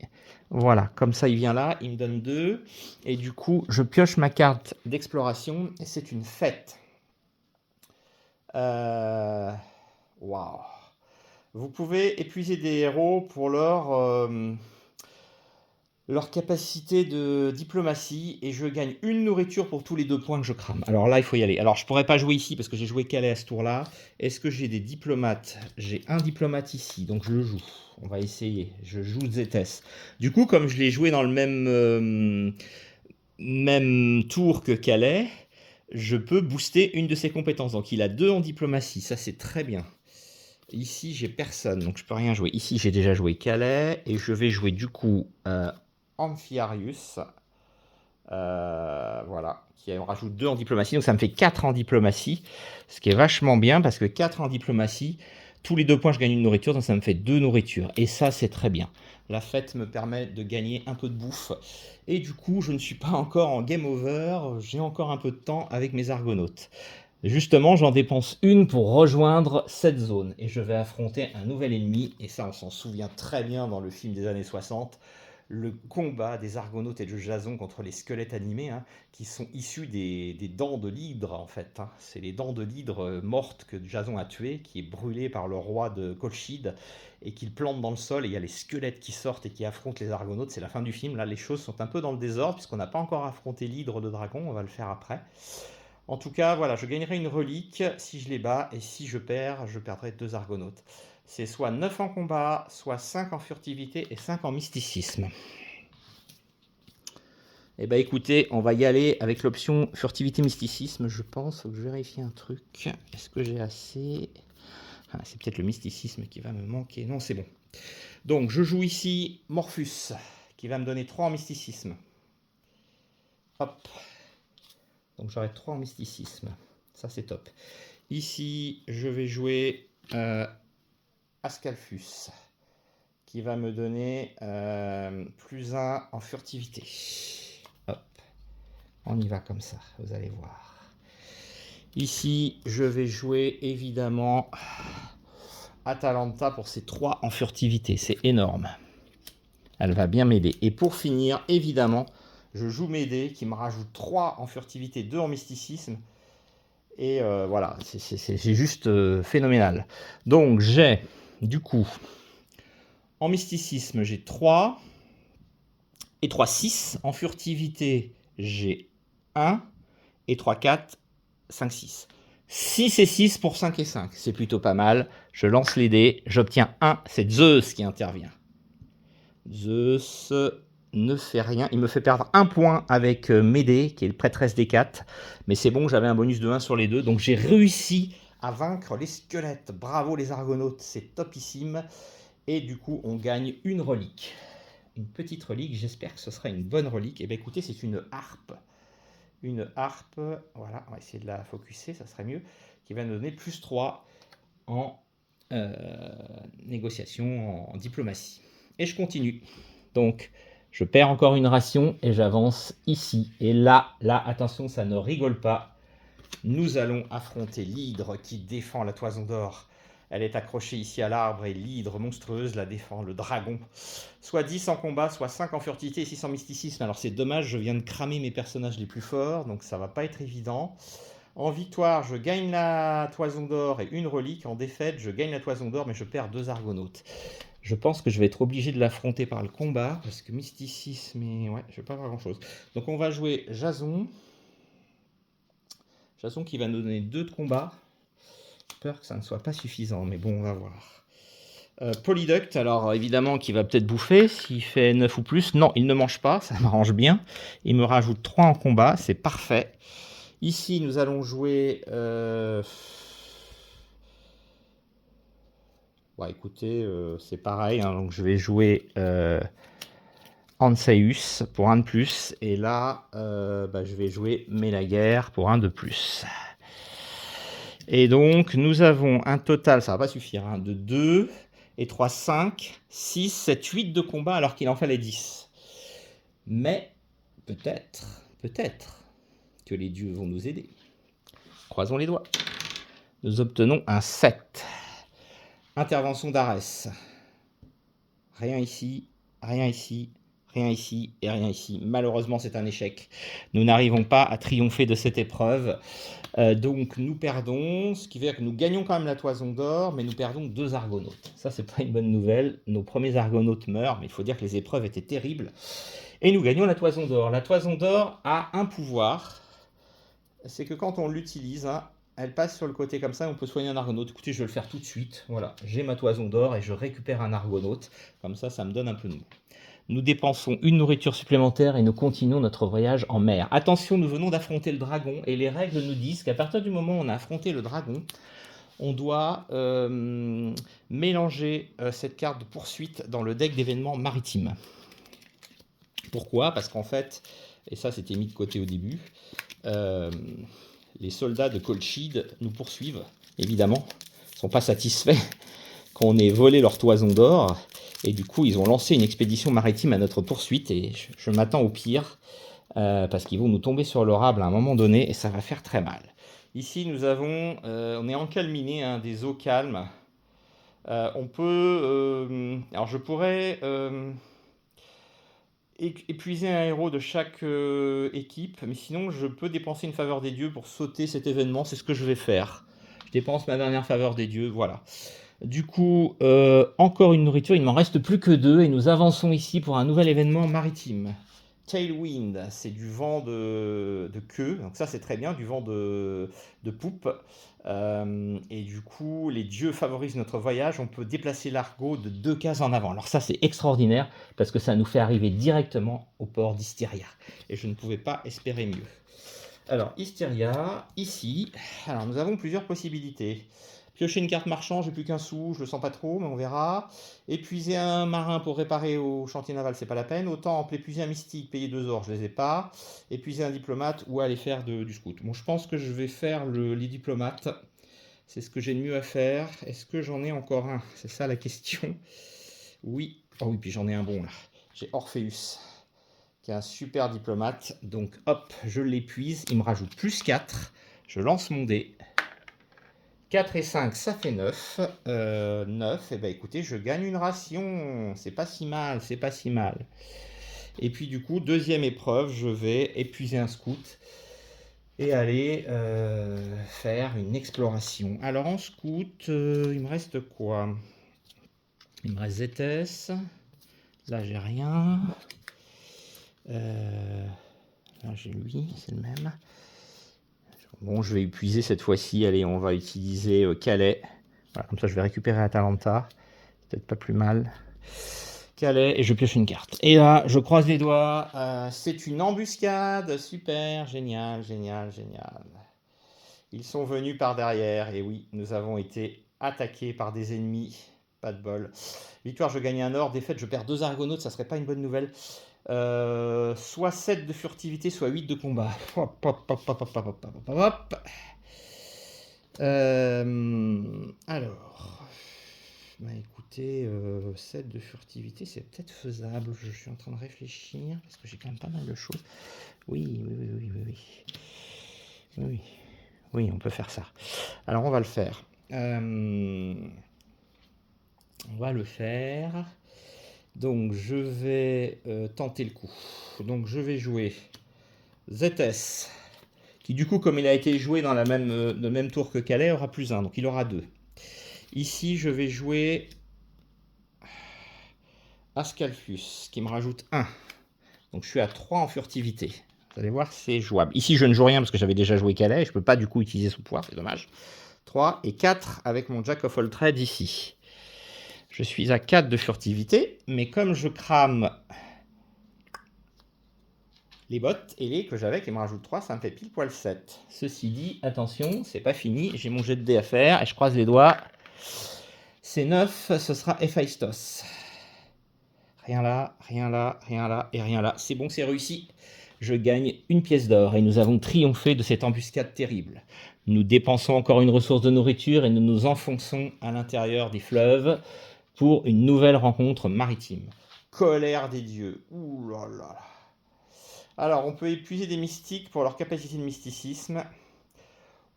Voilà, comme ça il vient là, il me donne 2. Et du coup, je pioche ma carte d'exploration et c'est une fête. Waouh. Vous pouvez épuiser des héros pour leur capacité de diplomatie et je gagne une nourriture pour tous les 2 points que je crame. Alors là, il faut y aller. Alors, je pourrais pas jouer ici parce que j'ai joué Calais à ce tour-là. Est-ce que j'ai des diplomates? J'ai un diplomate ici, donc je le joue. On va essayer. Je joue Zétès. Du coup, comme je l'ai joué dans le même tour que Calais, je peux booster une de ses compétences. Donc, il a 2 en diplomatie. Ça, c'est très bien. Ici, j'ai personne, donc je peux rien jouer. Ici, j'ai déjà joué Calais et je vais jouer du coup Amphiarius, voilà, qui rajoute 2 en diplomatie, donc ça me fait 4 en diplomatie, ce qui est vachement bien parce que 4 en diplomatie, tous les 2 points je gagne une nourriture, donc ça me fait 2 nourritures, et ça c'est très bien. La fête me permet de gagner un peu de bouffe, et du coup je ne suis pas encore en game over, j'ai encore un peu de temps avec mes argonautes. Justement, j'en dépense une pour rejoindre cette zone, et je vais affronter un nouvel ennemi, et ça on s'en souvient très bien dans le film des années 60, le combat des Argonautes et de Jason contre les squelettes animés, hein, qui sont issus des dents de l'hydre, en fait. Hein. C'est les dents de l'hydre mortes que Jason a tuées, qui est brûlé par le roi de Colchide, et qu'il plante dans le sol, et il y a les squelettes qui sortent et qui affrontent les Argonautes. C'est la fin du film. Là, les choses sont un peu dans le désordre, puisqu'on n'a pas encore affronté l'hydre de dragon, on va le faire après. En tout cas, voilà, je gagnerai une relique si je les bats, et si je perds, je perdrai 2 Argonautes. C'est soit 9 en combat, soit 5 en furtivité et 5 en mysticisme. Eh bien écoutez, on va y aller avec l'option furtivité-mysticisme, je pense. Faut que je vérifie un truc. Est-ce que j'ai assez? C'est peut-être le mysticisme qui va me manquer. Non, c'est bon. Donc je joue ici Morphus, qui va me donner 3 en mysticisme. Hop. Donc j'aurai 3 en mysticisme. Ça c'est top. Ici, je vais jouer Ascalphus, qui va me donner +1 en furtivité. Hop, on y va comme ça, vous allez voir. Ici, je vais jouer évidemment Atalanta pour ses 3 en furtivité, c'est énorme. Elle va bien m'aider. Et pour finir, évidemment, je joue Médée qui me rajoute 3 en furtivité, 2 en mysticisme. Et voilà, c'est juste phénoménal. Donc j'ai, du coup, en mysticisme, j'ai 3 et 3, 6. En furtivité, j'ai 1 et 3, 4, 5, 6. 6 et 6 pour 5 et 5. C'est plutôt pas mal. Je lance les dés. J'obtiens 1. C'est Zeus qui intervient. Zeus ne fait rien. Il me fait perdre 1 point avec Médée, qui est le prêtresse des 4. Mais c'est bon, j'avais un bonus de 1 sur les deux. Donc j'ai réussi à vaincre les squelettes. Bravo les argonautes, c'est topissime. Et du coup, on gagne une relique. Une petite relique, j'espère que ce sera une bonne relique. Et bien écoutez, c'est une harpe. Une harpe, voilà, on va essayer de la focuser, ça serait mieux, qui va nous donner plus 3 en négociation, en diplomatie. Et je continue. Donc, je perds encore une ration et j'avance ici. Et là, attention, ça ne rigole pas. Nous allons affronter l'hydre qui défend la toison d'or. Elle est accrochée ici à l'arbre et l'hydre monstrueuse la défend, le dragon. Soit 10 en combat, soit 5 en furtivité et 6 en mysticisme. Alors c'est dommage, je viens de cramer mes personnages les plus forts, donc ça va pas être évident. En victoire, je gagne la toison d'or et une relique. En défaite, je gagne la toison d'or, mais je perds 2 argonautes. Je pense que je vais être obligé de l'affronter par le combat, parce que mysticisme, et ouais, je vais pas avoir grand chose. Donc on va jouer Jason. Jason qui va nous donner 2 de combat. J'ai peur que ça ne soit pas suffisant, mais bon, on va voir. Polyduct, alors évidemment qui va peut-être bouffer, s'il fait 9 ou plus. Non, il ne mange pas, ça m'arrange bien. Il me rajoute 3 en combat, c'est parfait. Ici, nous allons jouer... Bon, écoutez, c'est pareil, hein, donc je vais jouer Anseus pour 1 de plus. Et là, je vais jouer Mélaguerre pour 1 de plus. Et donc, nous avons un total, ça va pas suffire, hein, de 2 et 3, 5, 6, 7, 8 de combat alors qu'il en fallait 10. Mais peut-être que les dieux vont nous aider. Croisons les doigts. Nous obtenons un 7. Intervention d'Arès. Rien ici, rien ici, rien ici et rien ici. Malheureusement, c'est un échec. Nous n'arrivons pas à triompher de cette épreuve. Donc nous perdons, ce qui veut dire que nous gagnons quand même la toison d'or, mais nous perdons 2 argonautes. Ça, c'est pas une bonne nouvelle. Nos premiers argonautes meurent, mais il faut dire que les épreuves étaient terribles. Et nous gagnons la toison d'or. La toison d'or a un pouvoir, c'est que quand on l'utilise, hein, elle passe sur le côté comme ça, on peut soigner un argonaute. Écoutez, je vais le faire tout de suite. Voilà, j'ai ma toison d'or et je récupère un argonaute. Comme ça me donne un peu de mou. Nous dépensons une nourriture supplémentaire et nous continuons notre voyage en mer. Attention, nous venons d'affronter le dragon et les règles nous disent qu'à partir du moment où on a affronté le dragon, on doit mélanger cette carte de poursuite dans le deck d'événements maritimes. Pourquoi? Parce qu'en fait, et ça c'était mis de côté au début, les soldats de Colchide nous poursuivent, évidemment, ils ne sont pas satisfaits qu'on ait volé leur toison d'or. Et du coup, ils ont lancé une expédition maritime à notre poursuite. Et je m'attends au pire, parce qu'ils vont nous tomber sur l'orable à un moment donné. Et ça va faire très mal. Ici, nous avons... on est encalminé, hein, des eaux calmes. On peut... alors, je pourrais... épuiser un héros de chaque équipe. Mais sinon, je peux dépenser une faveur des dieux pour sauter cet événement. C'est ce que je vais faire. Je dépense ma dernière faveur des dieux. Voilà. Du coup, encore une nourriture, il ne m'en reste plus que 2 et nous avançons ici pour un nouvel événement maritime. Tailwind, c'est du vent de queue, donc ça c'est très bien, du vent de poupe. Et du coup, les dieux favorisent notre voyage, on peut déplacer l'argot de 2 cases en avant. Alors ça c'est extraordinaire parce que ça nous fait arriver directement au port d'Istyria. Et je ne pouvais pas espérer mieux. Alors, Istyria, ici, alors nous avons plusieurs possibilités. Piocher une carte marchand, j'ai plus qu'un sou, je le sens pas trop, mais on verra. Épuiser un marin pour réparer au chantier naval, c'est pas la peine. Autant épuiser un mystique, payer 2 ors, je les ai pas. Épuiser un diplomate ou aller faire du scout. Bon, je pense que je vais faire les diplomates. C'est ce que j'ai de mieux à faire. Est-ce que j'en ai encore un? C'est ça la question. Oui. Oh oui, puis j'en ai un bon là. J'ai Orpheus, qui est un super diplomate. Donc hop, je l'épuise. Il me rajoute plus 4. Je lance mon dé. 4 et 5, ça fait 9. 9, et ben écoutez, je gagne une ration. C'est pas si mal, c'est pas si mal. Et puis du coup, deuxième épreuve, je vais épuiser un scout et aller faire une exploration. Alors en scout, il me reste quoi? Il me reste Zétès. Là, j'ai rien. Là, j'ai lui, c'est le même. Je Bon, je vais épuiser cette fois-ci. Allez, on va utiliser Calais. Voilà, comme ça, je vais récupérer Atalanta. Peut-être pas plus mal. Calais, et je pioche une carte. Et là, je croise les doigts. C'est une embuscade. Super, génial, génial, génial. Ils sont venus par derrière. Et oui, nous avons été attaqués par des ennemis. Pas de bol. Victoire, je gagne un or. Défaite, je perds 2 argonautes. Ça serait pas une bonne nouvelle. Soit 7 de furtivité, soit 8 de combat. Hop, hop, hop, hop, hop, hop, hop, hop, hop. Alors, bah écoutez, 7 de furtivité, c'est peut-être faisable. Je suis en train de réfléchir, parce que j'ai quand même pas mal de choses. Oui, oui, oui, oui, oui, oui. Oui, oui, on peut faire ça. Alors, on va le faire. On va le faire. Donc, je vais tenter le coup. Donc, je vais jouer ZS, qui du coup, comme il a été joué dans le même tour que Calais, aura +1, donc il aura 2. Ici, je vais jouer Ascalphus, qui me rajoute 1. Donc je suis à 3 en furtivité. Vous allez voir, c'est jouable. Ici, je ne joue rien parce que j'avais déjà joué Calais, et je ne peux pas du coup utiliser son pouvoir, c'est dommage. 3 et 4 avec mon Jack of all trades ici. Je suis à 4 de furtivité, mais comme je crame les bottes et les que j'avais qui me rajoutent 3, ça me fait pile poil 7. Ceci dit, attention, c'est pas fini, j'ai mon jet de dés à faire et je croise les doigts. C'est 9, ce sera Héphaïstos. Rien là, rien là, rien là et rien là. C'est bon, c'est réussi. Je gagne une pièce d'or et nous avons triomphé de cette embuscade terrible. Nous dépensons encore une ressource de nourriture et nous nous enfonçons à l'intérieur des fleuves pour une nouvelle rencontre maritime. Colère des dieux. Ouh là là. Alors, on peut épuiser des mystiques pour leur capacité de mysticisme,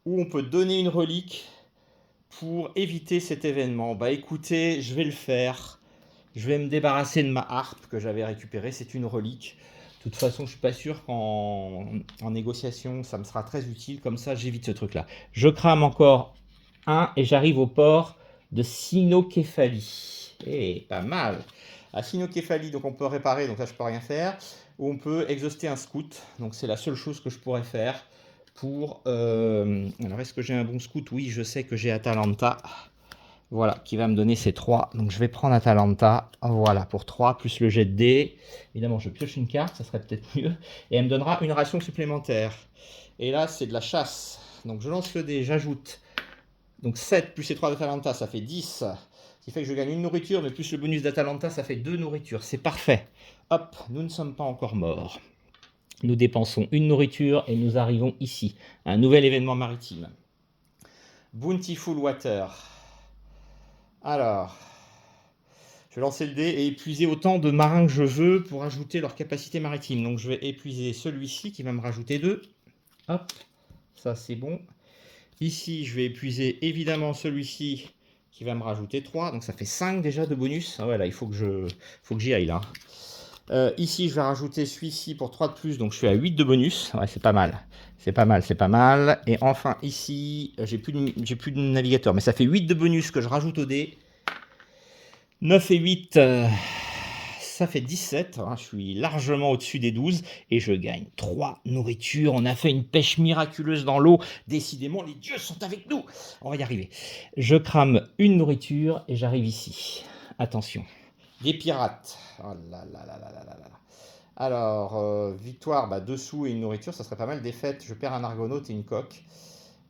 ou on peut donner une relique pour éviter cet événement. Bah écoutez, je vais le faire. Je vais me débarrasser de ma harpe que j'avais récupérée, c'est une relique. De toute façon, je suis pas sûr qu'en négociation, ça me sera très utile. Comme ça, j'évite ce truc-là. Je crame encore un et j'arrive au port de Sinocéphalie. Eh, pas mal. À Sinocéphalie, donc on peut réparer, donc là je peux rien faire. Ou on peut exhauster un scout. Donc c'est la seule chose que je pourrais faire pour... Alors est-ce que j'ai un bon scout? Oui, je sais que j'ai Atalanta. Voilà, qui va me donner ces 3. Donc je vais prendre Atalanta, voilà, pour 3, plus le jet de dés. Évidemment, je pioche une carte, ça serait peut-être mieux. Et elle me donnera une ration supplémentaire. Et là, c'est de la chasse. Donc je lance le dé, j'ajoute. Donc 7 plus les 3 d'Atalanta, ça fait 10. Ce qui fait que je gagne une nourriture, mais plus le bonus d'Atalanta, ça fait 2 nourritures. C'est parfait. Hop, nous ne sommes pas encore morts. Nous dépensons une nourriture et nous arrivons ici. Un nouvel événement maritime. Bountiful Water. Alors, je vais lancer le dé et épuiser autant de marins que je veux pour ajouter leur capacité maritime. Donc je vais épuiser celui-ci qui va me rajouter 2. Hop, ça c'est bon. Ici, je vais épuiser évidemment celui-ci qui va me rajouter 3. Donc ça fait 5 déjà de bonus. Ah ouais, là, il faut que j'y aille là. Ici, je vais rajouter celui-ci pour 3 de plus. Donc je suis à 8 de bonus. Ouais, c'est pas mal. C'est pas mal, c'est pas mal. Et enfin, ici, j'ai plus de navigateur. Mais ça fait 8 de bonus que je rajoute au dé. 9 et 8, ça fait 17. Hein, je suis largement au-dessus des 12. Et je gagne 3 nourritures. On a fait une pêche miraculeuse dans l'eau. Décidément, les dieux sont avec nous. On va y arriver. Je crame une nourriture et j'arrive ici. Attention. Des pirates. Oh là là là là là là là. Alors, victoire, bah, 2 sous et une nourriture, ça serait pas mal. Défaite, je perds un argonaute et une coque.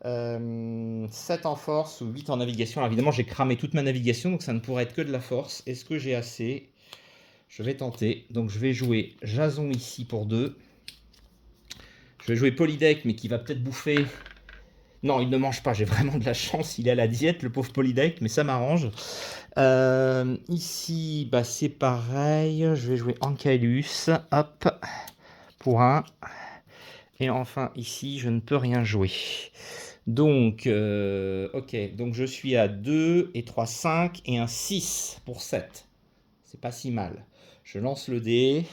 7 en force ou 8 en navigation. Alors évidemment, j'ai cramé toute ma navigation, donc ça ne pourrait être que de la force. Est-ce que j'ai assez? Je vais tenter. Donc je vais jouer Jason ici pour 2. Je vais jouer Polydecte, mais qui va peut-être bouffer... Non, il ne mange pas, j'ai vraiment de la chance. Il est à la diète, le pauvre Polydecte, mais ça m'arrange. Ici, bah, c'est pareil. Je vais jouer Ancalus. Hop, pour 1. Et enfin, ici, je ne peux rien jouer. Donc, ok. Donc, je suis à 2 et 3, 5 et un 6 pour 7. C'est pas si mal. Je lance le dé.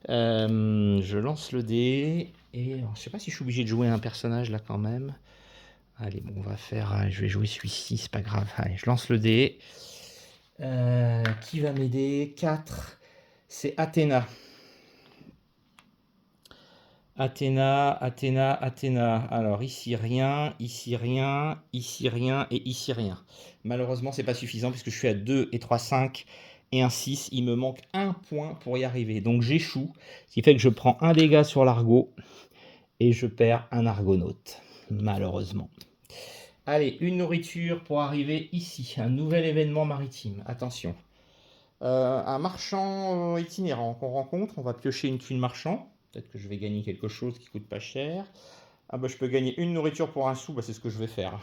Je lance le dé. Et alors, je sais pas si je suis obligé de jouer un personnage là quand même. Allez, bon, on va faire... je vais jouer celui-ci, c'est pas grave. Allez, je lance le dé. Qui va m'aider? 4. C'est Athéna. Athéna, Athéna, Athéna. Alors ici rien, ici rien, ici rien et ici rien. Malheureusement, c'est pas suffisant puisque je suis à 2 et 3, 5 et un 6. Il me manque un point pour y arriver. Donc j'échoue, ce qui fait que je prends un dégât sur l'argot et je perds un argonaute. Malheureusement. Allez, une nourriture pour arriver ici. Un nouvel événement maritime. Attention. Un marchand itinérant qu'on rencontre. On va piocher une thune marchand. Peut-être que je vais gagner quelque chose qui coûte pas cher. Ah bah je peux gagner une nourriture pour un sou, bah c'est ce que je vais faire.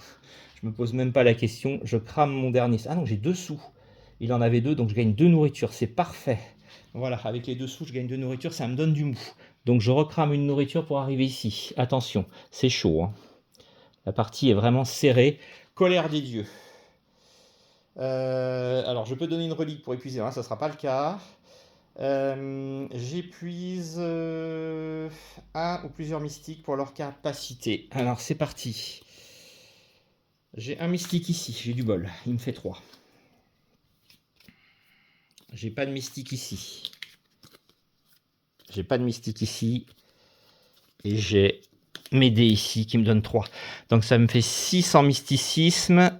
Je me pose même pas la question, je crame mon dernier. Ah non, j'ai 2 sous. Il en avait 2, donc je gagne 2 nourritures, c'est parfait. Voilà, avec les 2 sous, je gagne 2 nourritures, ça me donne du mou. Donc je recrame une nourriture pour arriver ici. Attention, c'est chaud, hein. La partie est vraiment serrée. Colère des dieux. Alors je peux donner une relique pour épuiser, hein, ça ne sera pas le cas. J'épuise un ou plusieurs mystiques pour leur capacité. Alors c'est parti. J'ai un mystique ici, j'ai du bol, il me fait 3. J'ai pas de mystique ici. J'ai pas de mystique ici. Et j'ai mes dés ici qui me donnent 3. Donc ça me fait 6 en mysticisme.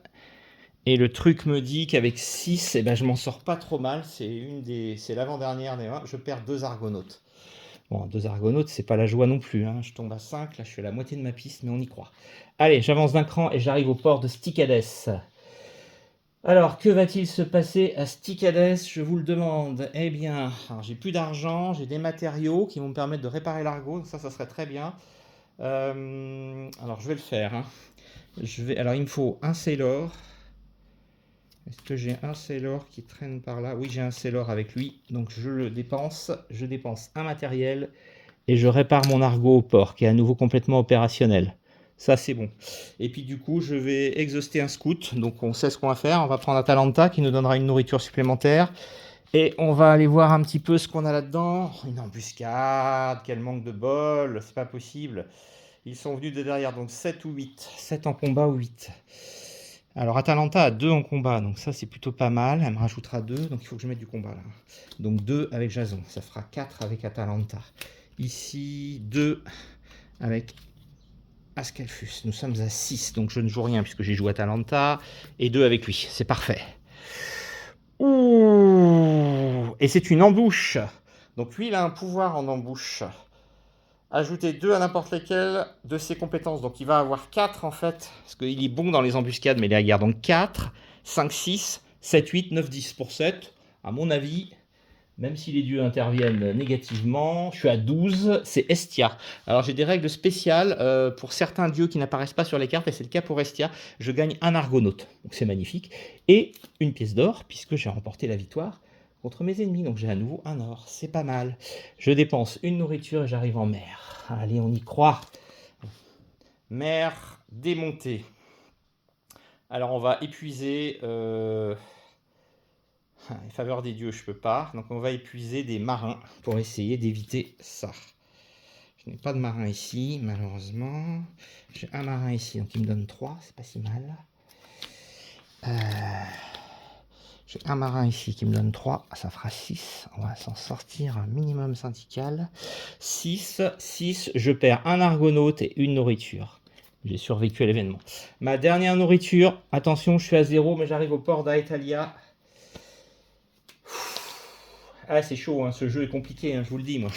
Et le truc me dit qu'avec 6, eh ben, je m'en sors pas trop mal. C'est l'avant-dernière des 1. Je perds 2 argonautes. Bon, 2 argonautes, c'est pas la joie non plus, hein. Je tombe à 5, là je suis à la moitié de ma piste, mais on y croit. Allez, j'avance d'un cran et j'arrive au port de Stikades. Alors, que va-t-il se passer à Stikades? Je vous le demande. Eh bien, j'ai plus d'argent, j'ai des matériaux qui vont me permettre de réparer l'argot, donc ça serait très bien. Alors, je vais le faire, hein. Alors, il me faut un Sailor. Est-ce que j'ai un Sailor qui traîne par là? Oui, j'ai un Sailor avec lui, donc je le dépense. Je dépense un matériel et je répare mon argot au port, qui est à nouveau complètement opérationnel. Ça, c'est bon. Et puis, du coup, je vais exhauster un scout. Donc, on sait ce qu'on va faire. On va prendre Atalanta, qui nous donnera une nourriture supplémentaire. Et on va aller voir un petit peu ce qu'on a là-dedans. Une embuscade, quel manque de bol, c'est pas possible. Ils sont venus de derrière, donc 7 ou 8. 7 en combat ou 8. Alors, Atalanta a 2 en combat, donc ça, c'est plutôt pas mal. Elle me rajoutera 2, donc il faut que je mette du combat, là. Donc, 2 avec Jason. Ça fera 4 avec Atalanta. Ici, 2 avec Ascalphus. Nous sommes à 6, donc je ne joue rien puisque j'ai joué Atalanta. Et 2 avec lui, c'est parfait. Ouh, et c'est une embouche. Donc lui, il a un pouvoir en embouche. Ajouter 2 à n'importe lesquelles de ses compétences. Donc il va avoir 4 en fait, parce qu'il est bon dans les embuscades, mais il est à guerre. Donc 4, 5, 6, 7, 8, 9, 10 pour 7. À mon avis, même si les dieux interviennent négativement, je suis à 12, c'est Estia. Alors j'ai des règles spéciales pour certains dieux qui n'apparaissent pas sur les cartes, et c'est le cas pour Estia. Je gagne un argonaute, donc c'est magnifique, et une pièce d'or, puisque j'ai remporté la victoire contre mes ennemis, donc j'ai à nouveau un or, c'est pas mal. Je dépense une nourriture et j'arrive en mer. Allez, on y croit. Mer démontée. Alors on va épuiser... Les faveurs des dieux, je peux pas. Donc on va épuiser des marins pour essayer d'éviter ça. Je n'ai pas de marin ici, malheureusement. J'ai un marin ici, donc il me donne 3, c'est pas si mal. J'ai un marin ici qui me donne 3, ça fera 6. On va s'en sortir un minimum syndical. 6, 6, je perds un argonaute et une nourriture. J'ai survécu à l'événement. Ma dernière nourriture, attention, je suis à 0, mais j'arrive au port d'Aetalia. Ah, c'est chaud, hein, ce jeu est compliqué, hein, je vous le dis, moi.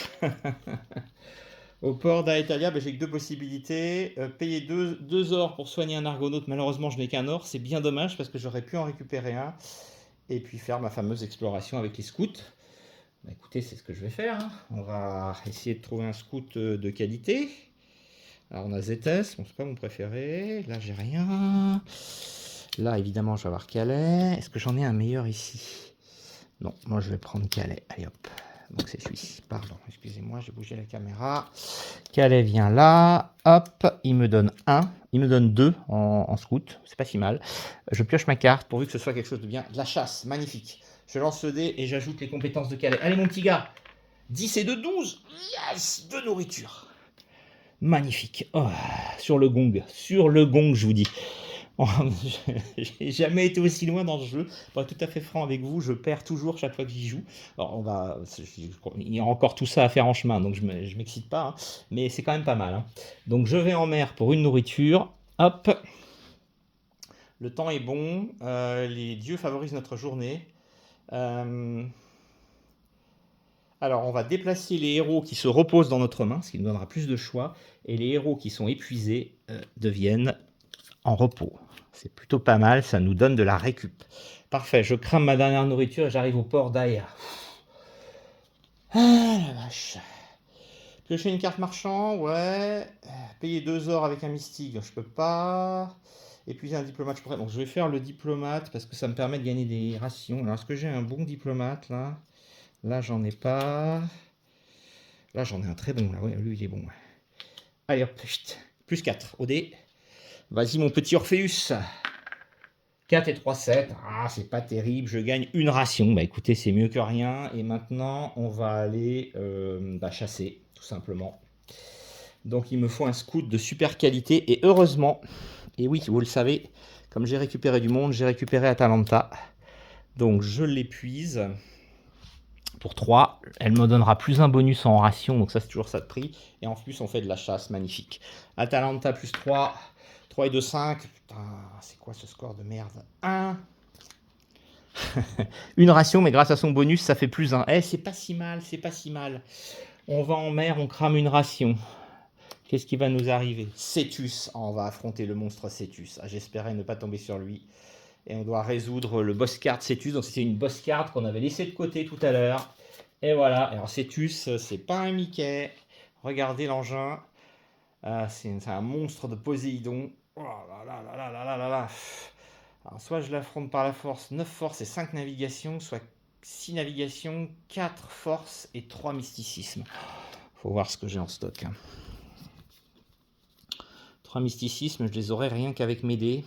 Au port d'Aetalia, j'ai que 2 possibilités. Payer 2 ors pour soigner un argonaute. Malheureusement, je n'ai qu'un or. C'est bien dommage parce que j'aurais pu en récupérer un. Et puis faire ma fameuse exploration avec les scouts. Bah, écoutez, c'est ce que je vais faire, hein. On va essayer de trouver un scout de qualité. Alors, on a Zétès, bon, c'est pas mon préféré. Là, j'ai rien. Là, évidemment, je vais avoir Calais. Est-ce que j'en ai un meilleur ici? Non, moi je vais prendre Calais. Allez hop. Donc c'est celui-ci. Pardon, excusez-moi, j'ai bougé la caméra. Calais vient là. Hop, il me donne 1. Il me donne 2 en scout. C'est pas si mal. Je pioche ma carte pourvu que ce soit quelque chose de bien. De la chasse, magnifique. Je lance le dé et j'ajoute les compétences de Calais. Allez mon petit gars. 10 et 2, 12. Yes, de nourriture. Magnifique. Oh, sur le gong. Sur le gong, je vous dis. J'ai jamais été aussi loin dans ce jeu. Pour être tout à fait franc avec vous, je perds toujours chaque fois que j'y joue. Alors, il y a encore tout ça à faire en chemin, donc je m'excite pas, hein, mais c'est quand même pas mal, hein. Donc je vais en mer pour une nourriture. Hop, le temps est bon. Les dieux favorisent notre journée. Euh, alors, on va déplacer les héros qui se reposent dans notre main, ce qui nous donnera plus de choix, et les héros qui sont épuisés deviennent en repos. C'est plutôt pas mal, ça nous donne de la récup. Parfait, je crame ma dernière nourriture et j'arrive au port d'Aïa. Ah la vache. Piocher une carte marchand, ouais. Payer 2 ors avec un mystique, je peux pas. Épuiser un diplomate, je pourrais. Donc je vais faire le diplomate parce que ça me permet de gagner des rations. Alors est-ce que j'ai un bon diplomate là? Là j'en ai pas. Là j'en ai un très bon là, ouais, lui il est bon. Allez hop, plus 4 au dé. Vas-y mon petit Orpheus. 4 et 3, 7. Ah, c'est pas terrible. Je gagne une ration. Bah écoutez, c'est mieux que rien. Et maintenant, on va aller chasser, tout simplement. Donc, il me faut un scout de super qualité. Et heureusement, et oui, vous le savez, comme j'ai récupéré du monde, j'ai récupéré Atalanta. Donc, je l'épuise pour 3. Elle me donnera plus un bonus en ration. Donc, ça, c'est toujours ça de prix. Et en plus, on fait de la chasse. Magnifique. Atalanta plus 3. 3 et 2, 5. Putain, c'est quoi ce score de merde? 1. Une ration, mais grâce à son bonus, ça fait plus 1. Eh, c'est pas si mal, c'est pas si mal. On va en mer, on crame une ration. Qu'est-ce qui va nous arriver? Cétus. Oh, on va affronter le monstre Cétus. Ah, j'espérais ne pas tomber sur lui. Et on doit résoudre le boss card Cétus. Donc c'était une boss card qu'on avait laissée de côté tout à l'heure. Et voilà. Alors Cétus, c'est pas un Mickey. Regardez l'engin. C'est un monstre de Poséidon. Oh là là là là là là là là. Alors, soit je l'affronte par la force, 9 forces et 5 navigations, soit 6 navigations, 4 forces et 3 mysticisme. Faut voir ce que j'ai en stock. 3 mysticisme, je les aurais rien qu'avec mes dés.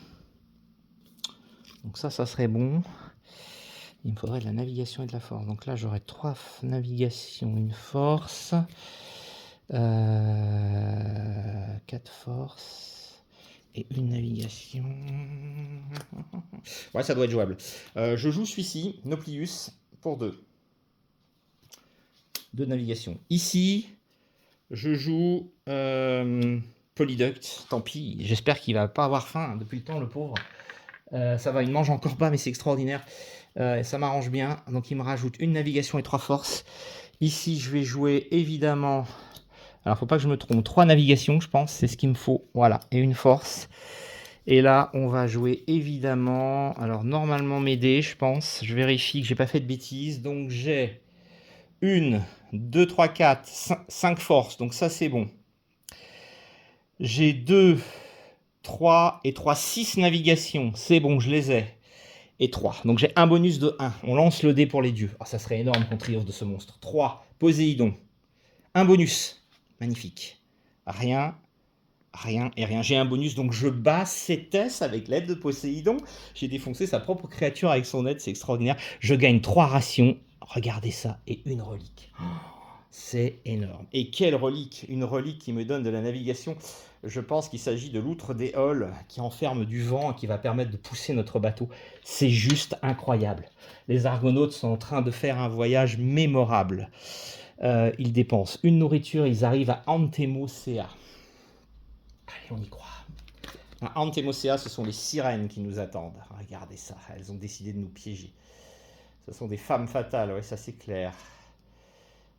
Donc ça serait bon. Il me faudrait de la navigation et de la force. Donc là, j'aurais 3 navigations, une force, 4 forces et une navigation. Ouais, ça doit être jouable. Je joue celui-ci, Nauplius, pour 2. 2 navigations. Ici, je joue Polyduct. Tant pis, j'espère qu'il va pas avoir faim depuis le temps, le pauvre. Ça va, il mange encore pas, mais c'est extraordinaire. Ça m'arrange bien. Donc il me rajoute une navigation et 3 forces. Ici, je vais jouer évidemment... Alors, faut pas que je me trompe. 3 navigations, je pense. C'est ce qu'il me faut. Voilà. Et une force. Et là, on va jouer évidemment... Alors, normalement, mes dés, je pense. Je vérifie que j'ai pas fait de bêtises. Donc, j'ai 1, 2, 3, 4, 5 forces. Donc, ça, c'est bon. J'ai 2, 3 et 3, 6 navigations. C'est bon, je les ai. Et 3. Donc, j'ai un bonus de 1. On lance le dé pour les dieux. Ah, ça serait énorme qu'on triomphe de ce monstre. 3, Poséidon. Un bonus. Magnifique. Rien, rien et rien. J'ai un bonus, donc je bats Cétès avec l'aide de Poséidon. J'ai défoncé sa propre créature avec son aide, c'est extraordinaire. Je gagne 3 rations. Regardez ça, et une relique. Oh, c'est énorme. Et quelle relique! Une relique qui me donne de la navigation. Je pense qu'il s'agit de l'outre des Halles qui enferme du vent et qui va permettre de pousser notre bateau. C'est juste incroyable. Les Argonautes sont en train de faire un voyage mémorable. Ils dépensent une nourriture, ils arrivent à Antemosea. Allez, on y croit. À Antemosea, ce sont les sirènes qui nous attendent. Regardez ça, elles ont décidé de nous piéger. Ce sont des femmes fatales, ouais, ça c'est clair.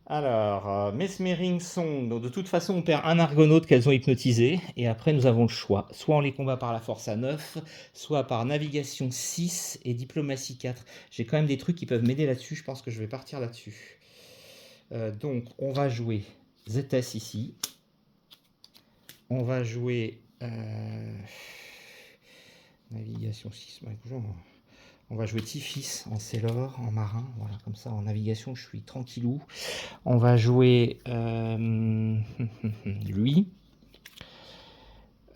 Alors, Mesmering Song. Donc, de toute façon, on perd un argonaute qu'elles ont hypnotisé. Et après, nous avons le choix. Soit on les combat par la force à 9, soit par navigation 6 et diplomatie 4. J'ai quand même des trucs qui peuvent m'aider là-dessus. Je pense que je vais partir là-dessus. Donc, on va jouer Zétès ici. On va jouer navigation 6. On va jouer Tiphys en Célor, en marin. Voilà, comme ça, en navigation, je suis tranquillou. On va jouer lui.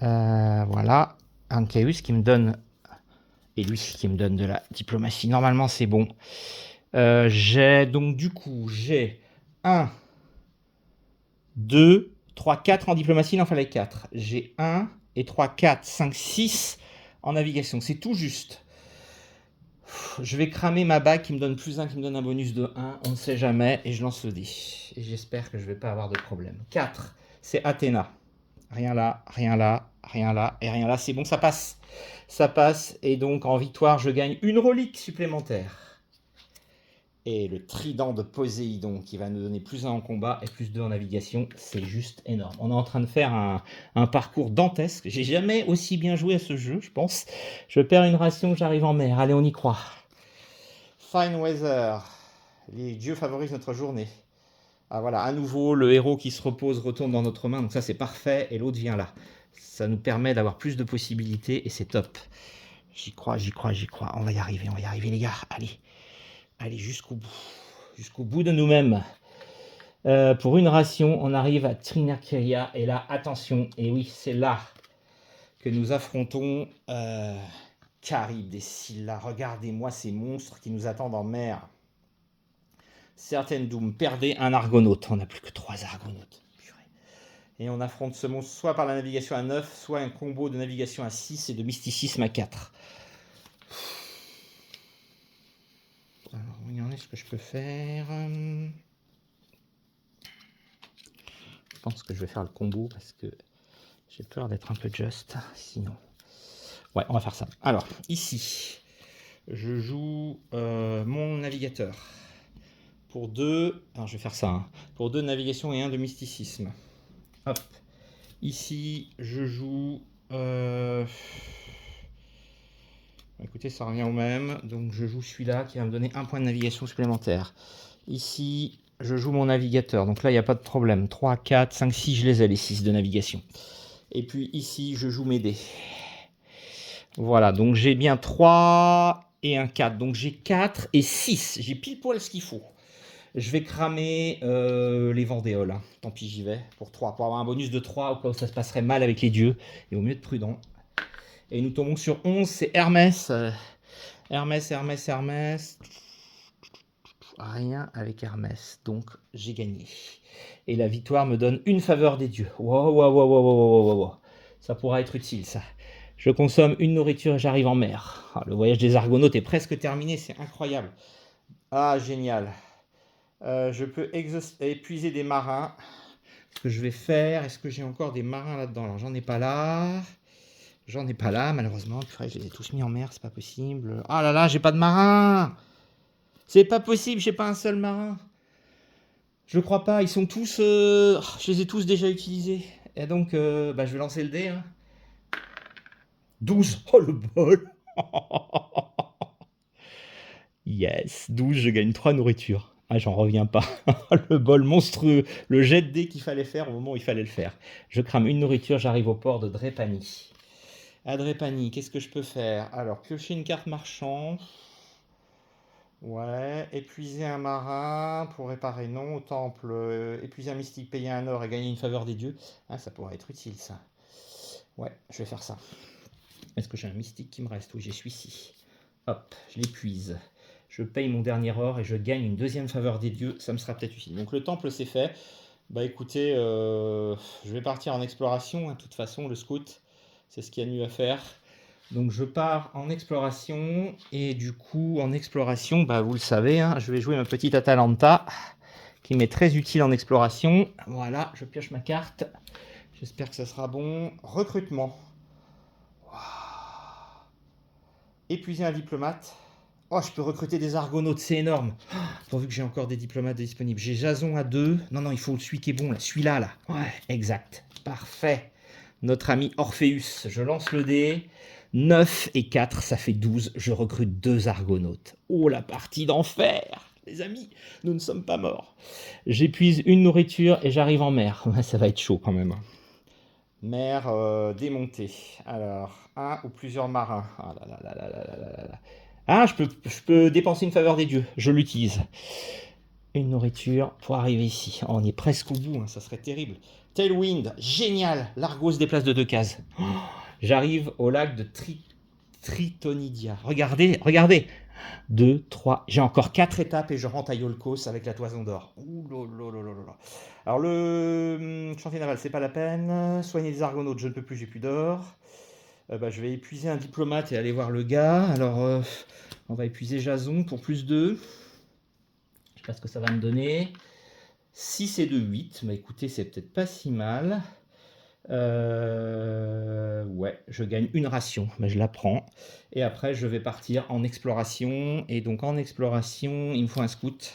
Voilà. Ancaeus qui me donne... Et lui qui me donne de la diplomatie. Normalement, c'est bon. J'ai donc, du coup, j'ai 1, 2, 3, 4 en diplomatie, il en fallait 4. J'ai 1 et 3, 4, 5, 6 en navigation. C'est tout juste. Je vais cramer ma bague qui me donne plus 1, qui me donne un bonus de 1. On ne sait jamais. Et je lance le dé. Et j'espère que je ne vais pas avoir de problème. 4, c'est Athéna. Rien là, rien là, rien là et rien là. C'est bon, ça passe. Ça passe. Et donc, en victoire, je gagne une relique supplémentaire. Et le trident de Poséidon qui va nous donner plus 1 en combat et plus 2 en navigation. C'est juste énorme. On est en train de faire un parcours dantesque. J'ai jamais aussi bien joué à ce jeu, je pense. Je perds une ration, j'arrive en mer. Allez, on y croit. Fine weather. Les dieux favorisent notre journée. Ah voilà, à nouveau, le héros qui se repose retourne dans notre main. Donc ça, c'est parfait. Et l'autre vient là. Ça nous permet d'avoir plus de possibilités et c'est top. J'y crois, j'y crois, j'y crois. On va y arriver, les gars. Allez. Allez, jusqu'au bout de nous-mêmes. Pour une ration, on arrive à Trinacria. Et là, attention, et oui, c'est là que nous affrontons Charybde et Scylla. Regardez-moi ces monstres qui nous attendent en mer. Certaines Doom, perdez un argonaute. On n'a plus que 3 argonautes. Et on affronte ce monstre soit par la navigation à 9, soit un combo de navigation à 6 et de mysticisme à 4. Alors, regardez ce que je peux faire. Je pense que je vais faire le combo parce que j'ai peur d'être un peu just. Sinon, ouais, on va faire ça. Alors, ici, je joue mon navigateur. Pour 2, alors je vais faire ça, hein, pour 2 navigation et 1 de mysticisme. Hop. Ici, je joue... Écoutez, ça revient au même. Donc, je joue celui-là qui va me donner 1 point de navigation supplémentaire. Ici, je joue mon navigateur. Donc là, il n'y a pas de problème. 3, 4, 5, 6, je les ai, les 6 de navigation. Et puis ici, je joue mes dés. Voilà, donc j'ai bien 3 et un 4. Donc j'ai 4 et 6. J'ai pile poil ce qu'il faut. Je vais cramer les Vendéoles. Hein. Tant pis, j'y vais pour 3. Pour avoir un bonus de 3 au cas où ça se passerait mal avec les dieux. Et au mieux de prudent. Et nous tombons sur 11, c'est Hermès. Hermès. Rien avec Hermès. Donc j'ai gagné. Et la victoire me donne une faveur des dieux. Wow. Ça pourra être utile, ça. Je consomme une nourriture et j'arrive en mer. Ah, le voyage des Argonautes est presque terminé, c'est incroyable. Ah, génial. Je peux épuiser des marins. Ce que je vais faire, est-ce que j'ai encore des marins là-dedans? Alors, j'en ai pas là. Malheureusement. Purée, je les ai tous mis en mer, c'est pas possible. Ah là là, j'ai pas de marins. C'est pas possible, j'ai pas un seul marin. Je crois pas, ils sont tous... je les ai tous déjà utilisés. Et donc, je vais lancer le dé. Hein. 12. Oh, le bol. Yes, 12, je gagne 3 nourritures. Ah, j'en reviens pas. Le bol monstrueux. Le jet de dé qu'il fallait faire au moment où il fallait le faire. Je crame une nourriture, j'arrive au port de Drépanie. À Drépanie, qu'est-ce que je peux faire? Alors, piocher une carte marchand. Ouais, épuiser un marin pour réparer non au temple. Épuiser un mystique, payer un or et gagner une faveur des dieux. Ah, ça pourrait être utile, ça. Ouais, je vais faire ça. Est-ce que j'ai un mystique qui me reste? Oui, j'ai celui-ci. Hop, je l'épuise. Je paye mon dernier or et je gagne une deuxième faveur des dieux. Ça me sera peut-être utile. Donc le temple, c'est fait. Bah écoutez, je vais partir en exploration. Hein, de toute façon, le scout, c'est ce qu'il y a de mieux à faire. Donc je pars en exploration. Et du coup, en exploration, bah, vous le savez, hein, je vais jouer ma petite Atalanta qui m'est très utile en exploration. Voilà, je pioche ma carte. J'espère que ça sera bon. Recrutement. Épuiser un diplomate. Oh, je peux recruter des argonautes, c'est énorme. Pourvu que j'ai encore des diplomates disponibles. J'ai Jason à 2. Non, il faut celui qui est bon, là. Celui-là, là. Ouais, exact. Parfait. Notre ami Orpheus. Je lance le dé. 9 et 4, ça fait 12. Je recrute 2 argonautes. Oh, la partie d'enfer. Les amis, nous ne sommes pas morts. J'épuise une nourriture et j'arrive en mer. Ça va être chaud quand même. Mer démontée. Alors, un ou plusieurs marins. Ah là là là là là là là là. Ah, je peux dépenser une faveur des dieux. Je l'utilise. Une nourriture pour arriver ici. Oh, on est presque au bout, hein, ça serait terrible. Tailwind, génial. L'Argo se déplace de 2 cases. Oh, j'arrive au lac de Tritonidia. Regardez. 2, 3. J'ai encore 4 étapes et je rentre à Iolcos avec la toison d'or. Ouh là. Alors le chantier naval, c'est pas la peine. Soigner les argonautes, je ne peux plus, j'ai plus d'or. je vais épuiser un diplomate et aller voir le gars. Alors, on va épuiser Jason pour plus 2. Je sais pas ce que ça va me donner. 6 et 2, 8. Bah écoutez, c'est peut-être pas si mal. Ouais, je gagne une ration, mais je la prends. Et après, je vais partir en exploration. Et donc, en exploration, il me faut un scout.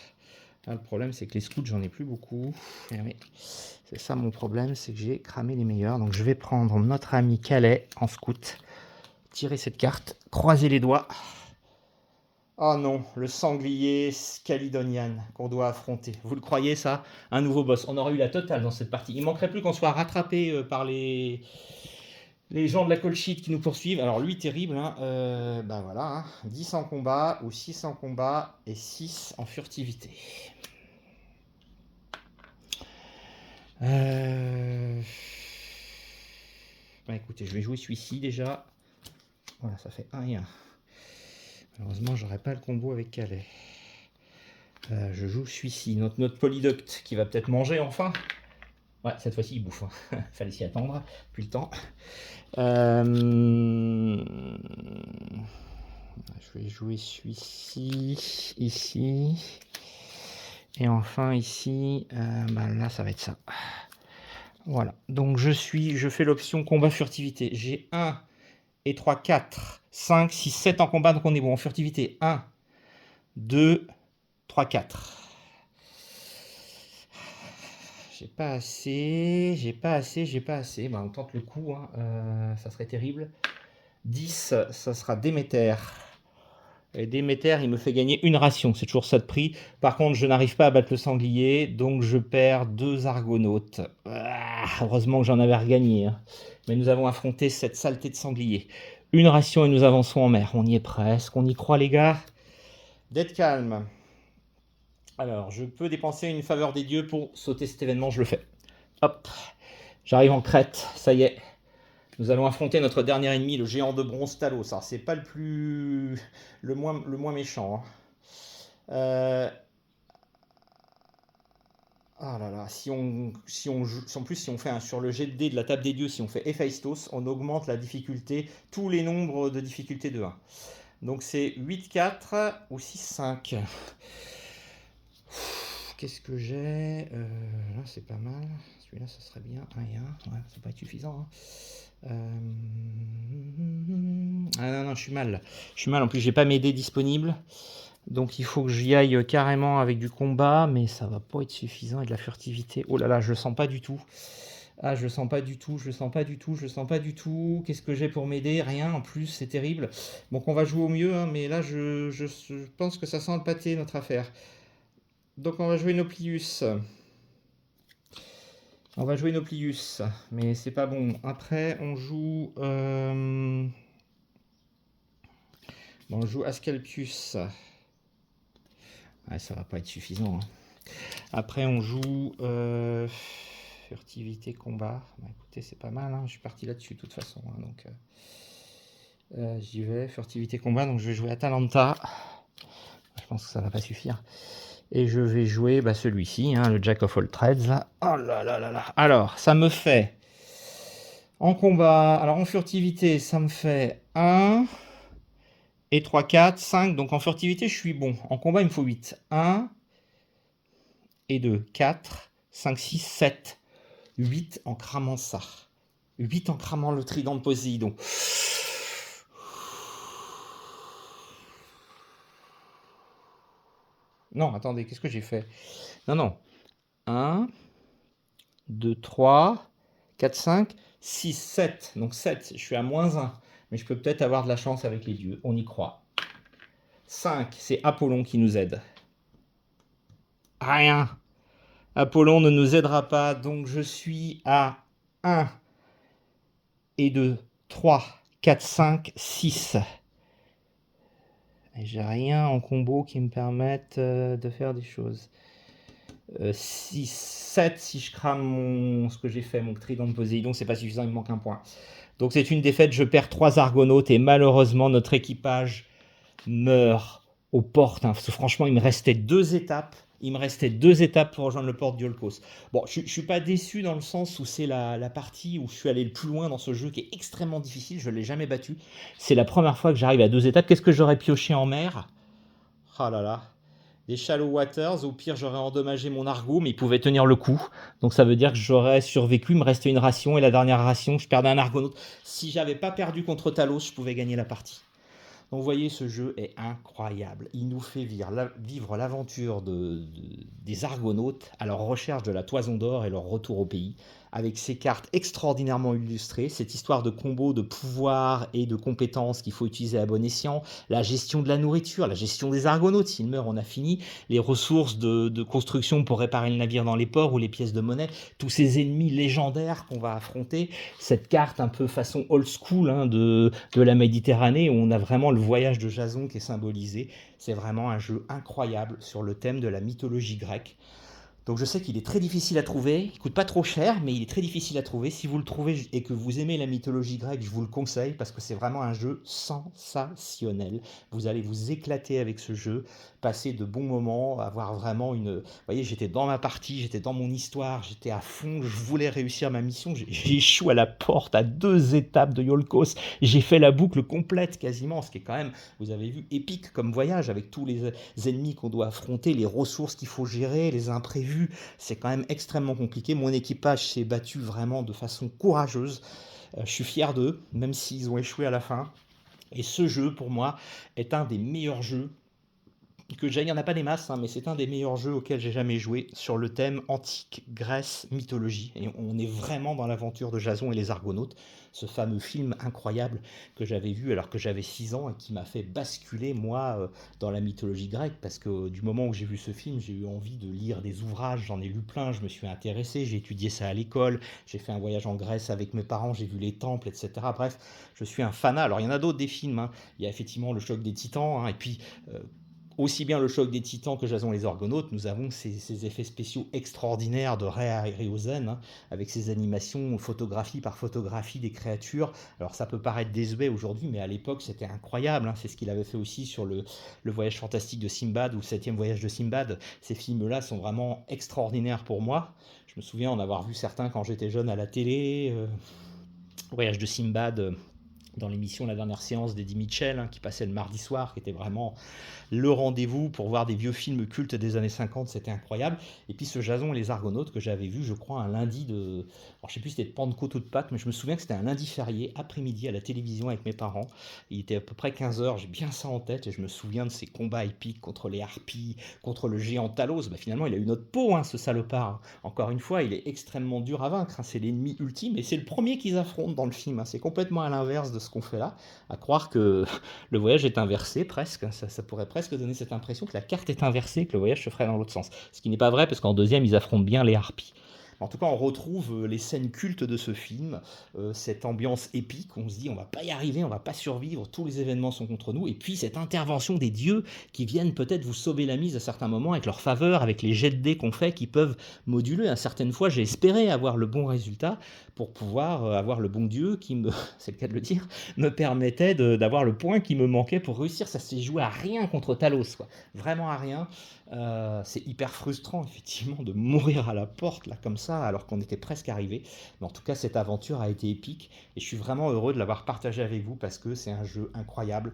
Ah, le problème, c'est que les scouts, j'en ai plus beaucoup. Eh oui, c'est ça mon problème, c'est que j'ai cramé les meilleurs. Donc, je vais prendre notre ami Calais en scout. Tirer cette carte, croiser les doigts. Oh non, le sanglier Scalidonian qu'on doit affronter. Vous le croyez ça? Un nouveau boss. On aurait eu la totale dans cette partie. Il manquerait plus qu'on soit rattrapé par les gens de la call sheet qui nous poursuivent. Alors lui, terrible. Hein. Ben voilà, hein. 10 en combat ou 6 en combat et 6 en furtivité. Ben écoutez, je vais jouer celui-ci déjà. Voilà, ça fait 1 et 1. Malheureusement, j'aurai pas le combo avec Calais. Je joue celui-ci, notre Polyduct qui va peut-être manger enfin. Ouais, cette fois-ci, il bouffe. Hein. Fallait s'y attendre, depuis le temps. Je vais jouer celui-ci, ici. Et enfin, ici, là, ça va être ça. Voilà. Donc, je fais l'option combat furtivité. J'ai 1 et 3, 4, 5, 6, 7 en combat, donc on est bon. En furtivité, 1, 2, 3, 4. J'ai pas assez. Ben, on tente le coup, hein. Ça serait terrible. 10, ça sera Déméter. Et Déméter, il me fait gagner une ration. C'est toujours ça de prix. Par contre, je n'arrive pas à battre le sanglier, donc je perds 2 argonautes. Heureusement que j'en avais regagné. Hein. Mais nous avons affronté cette saleté de sanglier. Une ration et nous avançons en mer. On y est presque. On y croit, les gars. D'être calme. Alors, je peux dépenser une faveur des dieux pour sauter cet événement, je le fais. Hop, j'arrive en Crète, ça y est. Nous allons affronter notre dernier ennemi, le géant de bronze Talos. Alors, c'est pas le moins méchant. Hein. Ah là là, si on fait sur le jet de dés de la table des dieux, si on fait Héphaïstos, on augmente la difficulté, tous les nombres de difficulté de 1. Donc c'est 8, 4 ou 6, 5. Qu'est-ce que j'ai là, c'est pas mal. Celui-là, ça serait bien. 1 et 1. Ouais, ça va pas être suffisant. Hein. Ah non, je suis mal. En plus, j'ai pas mes dés disponibles. Donc, il faut que j'y aille carrément avec du combat. Mais ça va pas être suffisant. Et de la furtivité. Oh là là, je le sens pas du tout. Ah, je le sens pas du tout. Qu'est-ce que j'ai pour m'aider? Rien. En plus, c'est terrible. Donc, on va jouer au mieux. Hein, mais là, je pense que ça sent le pâté, notre affaire. Donc on va jouer Nauplius. Mais c'est pas bon. Après on joue Asclepius. Ouais, ça va pas être suffisant. Hein. Après on joue furtivité combat. Bah, écoutez, c'est pas mal. Hein. Je suis parti là-dessus de toute façon. Hein, donc j'y vais. Furtivité combat. Donc je vais jouer Atalanta. Je pense que ça va pas suffire. Et je vais jouer celui-ci, hein, le Jack of all trades. Là. Oh là là là là. Alors, ça me fait en combat, alors en furtivité, ça me fait 1 et 3, 4, 5. Donc en furtivité, je suis bon. En combat, il me faut 8. 1 et 2, 4, 5, 6, 7. 8 en cramant ça. 8 en cramant le trident de Poséidon. Non, attendez, qu'est-ce que j'ai fait? Non. 1, 2, 3, 4, 5, 6, 7. Donc 7, je suis à moins 1. Mais je peux peut-être avoir de la chance avec les dieux. On y croit. 5, c'est Apollon qui nous aide. Rien. Apollon ne nous aidera pas. Donc je suis à 1 et 2, 3, 4, 5, 6. Et j'ai rien en combo qui me permette de faire des choses. 6, 7 si je crame ce que j'ai fait, mon trident de Poséidon, c'est pas suffisant, il me manque un point. Donc c'est une défaite, je perds 3 argonautes et malheureusement notre équipage meurt aux portes. Hein, parce que franchement, il me restait 2 étapes Il me restait 2 étapes pour rejoindre le port de Yolkos. Bon, je suis pas déçu dans le sens où c'est la partie où je suis allé le plus loin dans ce jeu qui est extrêmement difficile. Je ne l'ai jamais battu. C'est la première fois que j'arrive à 2 étapes. Qu'est-ce que j'aurais pioché en mer? Ah là là. Des shallow waters, au pire j'aurais endommagé mon argot, mais il pouvait tenir le coup. Donc ça veut dire que j'aurais survécu, il me restait une ration, et la dernière ration, je perdais un argonaute. Si j'avais pas perdu contre Talos, je pouvais gagner la partie. Donc vous voyez, ce jeu est incroyable. Il nous fait vivre l'aventure des Argonautes à leur recherche de la Toison d'Or et leur retour au pays, avec ces cartes extraordinairement illustrées, cette histoire de combo de pouvoir et de compétences qu'il faut utiliser à bon escient, la gestion de la nourriture, la gestion des Argonautes, s'ils meurent on a fini, les ressources de construction pour réparer le navire dans les ports ou les pièces de monnaie, tous ces ennemis légendaires qu'on va affronter, cette carte un peu façon old school de la Méditerranée où on a vraiment le voyage de Jason qui est symbolisé. C'est vraiment un jeu incroyable sur le thème de la mythologie grecque. Donc je sais qu'il est très difficile à trouver, il coûte pas trop cher, mais il est très difficile à trouver. Si vous le trouvez et que vous aimez la mythologie grecque, je vous le conseille parce que c'est vraiment un jeu sensationnel. Vous allez vous éclater avec ce jeu, passer de bons moments, avoir vraiment une... Vous voyez, j'étais dans ma partie, j'étais dans mon histoire, j'étais à fond, je voulais réussir ma mission. J'ai échoué à la porte à 2 étapes de Yolkos. J'ai fait la boucle complète quasiment, ce qui est quand même, vous avez vu, épique comme voyage avec tous les ennemis qu'on doit affronter, les ressources qu'il faut gérer, les imprévus. C'est quand même extrêmement compliqué. Mon équipage s'est battu vraiment de façon courageuse. Je suis fier d'eux, même s'ils ont échoué à la fin. Et ce jeu, pour moi, est un des meilleurs jeux que j'ai. Il n'y en a pas des masses, hein, mais c'est un des meilleurs jeux auxquels j'ai jamais joué sur le thème antique, Grèce, mythologie. Et on est vraiment dans l'aventure de Jason et les Argonautes, ce fameux film incroyable que j'avais vu alors que j'avais 6 ans et qui m'a fait basculer, moi, dans la mythologie grecque. Parce que du moment où j'ai vu ce film, j'ai eu envie de lire des ouvrages, j'en ai lu plein, je me suis intéressé, j'ai étudié ça à l'école, j'ai fait un voyage en Grèce avec mes parents, j'ai vu les temples, etc. Bref, je suis un fanat. Alors il y en a d'autres des films, hein. Il y a effectivement le choc des titans, hein, et puis... aussi bien le choc des titans que Jason et les Argonautes, nous avons ces effets spéciaux extraordinaires de Ray Harryhausen, hein, avec ces animations photographie par photographie des créatures. Alors ça peut paraître désuet aujourd'hui, mais à l'époque c'était incroyable, hein. C'est ce qu'il avait fait aussi sur le voyage fantastique de Simbad ou le 7e voyage de Simbad. Ces films-là sont vraiment extraordinaires pour moi. Je me souviens en avoir vu certains quand j'étais jeune à la télé. Voyage de Simbad, dans l'émission La Dernière Séance d'Eddie Mitchell, hein, qui passait le mardi soir, qui était vraiment le rendez-vous pour voir des vieux films cultes des années 50, c'était incroyable. Et puis ce Jason et les Argonautes que j'avais vu, je crois, un lundi de... Alors, je sais plus si c'était de Pentecôte ou de Pâques, mais je me souviens que c'était un lundi férié, après-midi, à la télévision avec mes parents. Il était à peu près 15 heures, j'ai bien ça en tête, et je me souviens de ces combats épiques contre les harpies, contre le géant Talos. Bah, finalement, il a eu notre peau, hein, ce salopard, hein. Encore une fois, il est extrêmement dur à vaincre, hein. C'est l'ennemi ultime, et c'est le premier qu'ils affrontent dans le film, hein. C'est complètement à l'inverse de ce qu'on fait là, à croire que le voyage est inversé presque, ça pourrait presque donner cette impression que la carte est inversée, que le voyage se ferait dans l'autre sens. Ce qui n'est pas vrai, parce qu'en deuxième, ils affrontent bien les harpies. En tout cas, on retrouve les scènes cultes de ce film, cette ambiance épique, on se dit on va pas y arriver, on va pas survivre, tous les événements sont contre nous, et puis cette intervention des dieux qui viennent peut-être vous sauver la mise à certains moments avec leur faveur, avec les jets de dés qu'on fait qui peuvent moduler. À certaines fois, j'ai espéré avoir le bon résultat pour pouvoir avoir le bon dieu qui me, c'est le cas de le dire, me permettait d'avoir le point qui me manquait pour réussir. Ça s'est joué à rien contre Talos, quoi. Vraiment à rien. C'est hyper frustrant, effectivement, de mourir à la porte, là, comme ça, alors qu'on était presque arrivé. Mais en tout cas, cette aventure a été épique, et je suis vraiment heureux de l'avoir partagé avec vous, parce que c'est un jeu incroyable,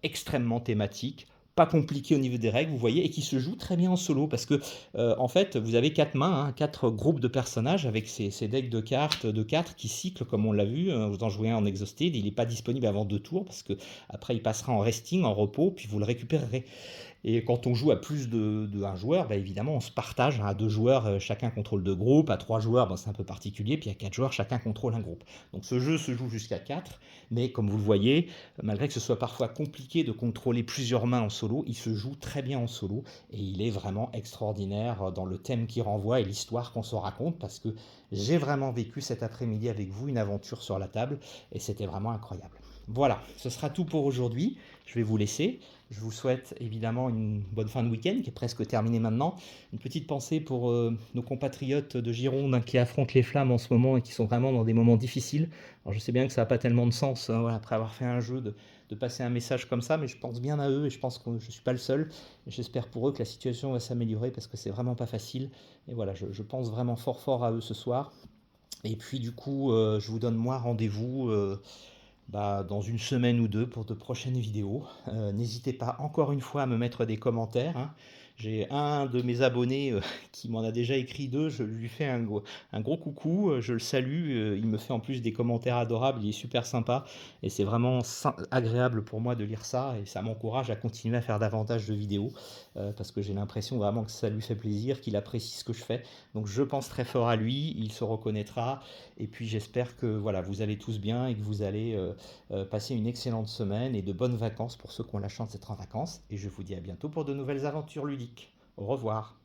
extrêmement thématique, pas compliqué au niveau des règles, vous voyez, et qui se joue très bien en solo, parce que, en fait, vous avez 4 mains, hein, 4 groupes de personnages, avec ces decks de cartes de 4 qui cyclent, comme on l'a vu, vous en jouez un en exhausted, il n'est pas disponible avant 2 tours, parce que après il passera en resting, en repos, puis vous le récupérerez. Et quand on joue à plus de un joueur, bah évidemment, on se partage, hein. À 2 joueurs, chacun contrôle 2 groupes. À 3 joueurs, bah, c'est un peu particulier. Puis à 4 joueurs, chacun contrôle un groupe. Donc ce jeu se joue jusqu'à 4. Mais comme vous le voyez, malgré que ce soit parfois compliqué de contrôler plusieurs mains en solo, il se joue très bien en solo. Et il est vraiment extraordinaire dans le thème qu'il renvoie et l'histoire qu'on se raconte. Parce que j'ai vraiment vécu cet après-midi avec vous une aventure sur la table. Et c'était vraiment incroyable. Voilà, ce sera tout pour aujourd'hui. Je vais vous laisser. Je vous souhaite évidemment une bonne fin de week-end qui est presque terminée maintenant. Une petite pensée pour nos compatriotes de Gironde, hein, qui affrontent les flammes en ce moment et qui sont vraiment dans des moments difficiles. Alors je sais bien que ça n'a pas tellement de sens, hein, voilà, après avoir fait un jeu de passer un message comme ça, mais je pense bien à eux et je pense que je ne suis pas le seul. J'espère pour eux que la situation va s'améliorer parce que c'est vraiment pas facile. Et voilà, je pense vraiment fort fort à eux ce soir. Et puis du coup, je vous donne moi rendez-vous dans une semaine ou deux pour de prochaines vidéos. N'hésitez pas encore une fois à me mettre des commentaires, hein. J'ai un de mes abonnés qui m'en a déjà écrit deux, je lui fais un gros coucou, je le salue, il me fait en plus des commentaires adorables, il est super sympa et c'est vraiment agréable pour moi de lire ça et ça m'encourage à continuer à faire davantage de vidéos parce que j'ai l'impression vraiment que ça lui fait plaisir, qu'il apprécie ce que je fais. Donc je pense très fort à lui, il se reconnaîtra et puis j'espère que voilà, vous allez tous bien et que vous allez passez une excellente semaine et de bonnes vacances pour ceux qui ont la chance d'être en vacances. Et je vous dis à bientôt pour de nouvelles aventures ludiques. Au revoir.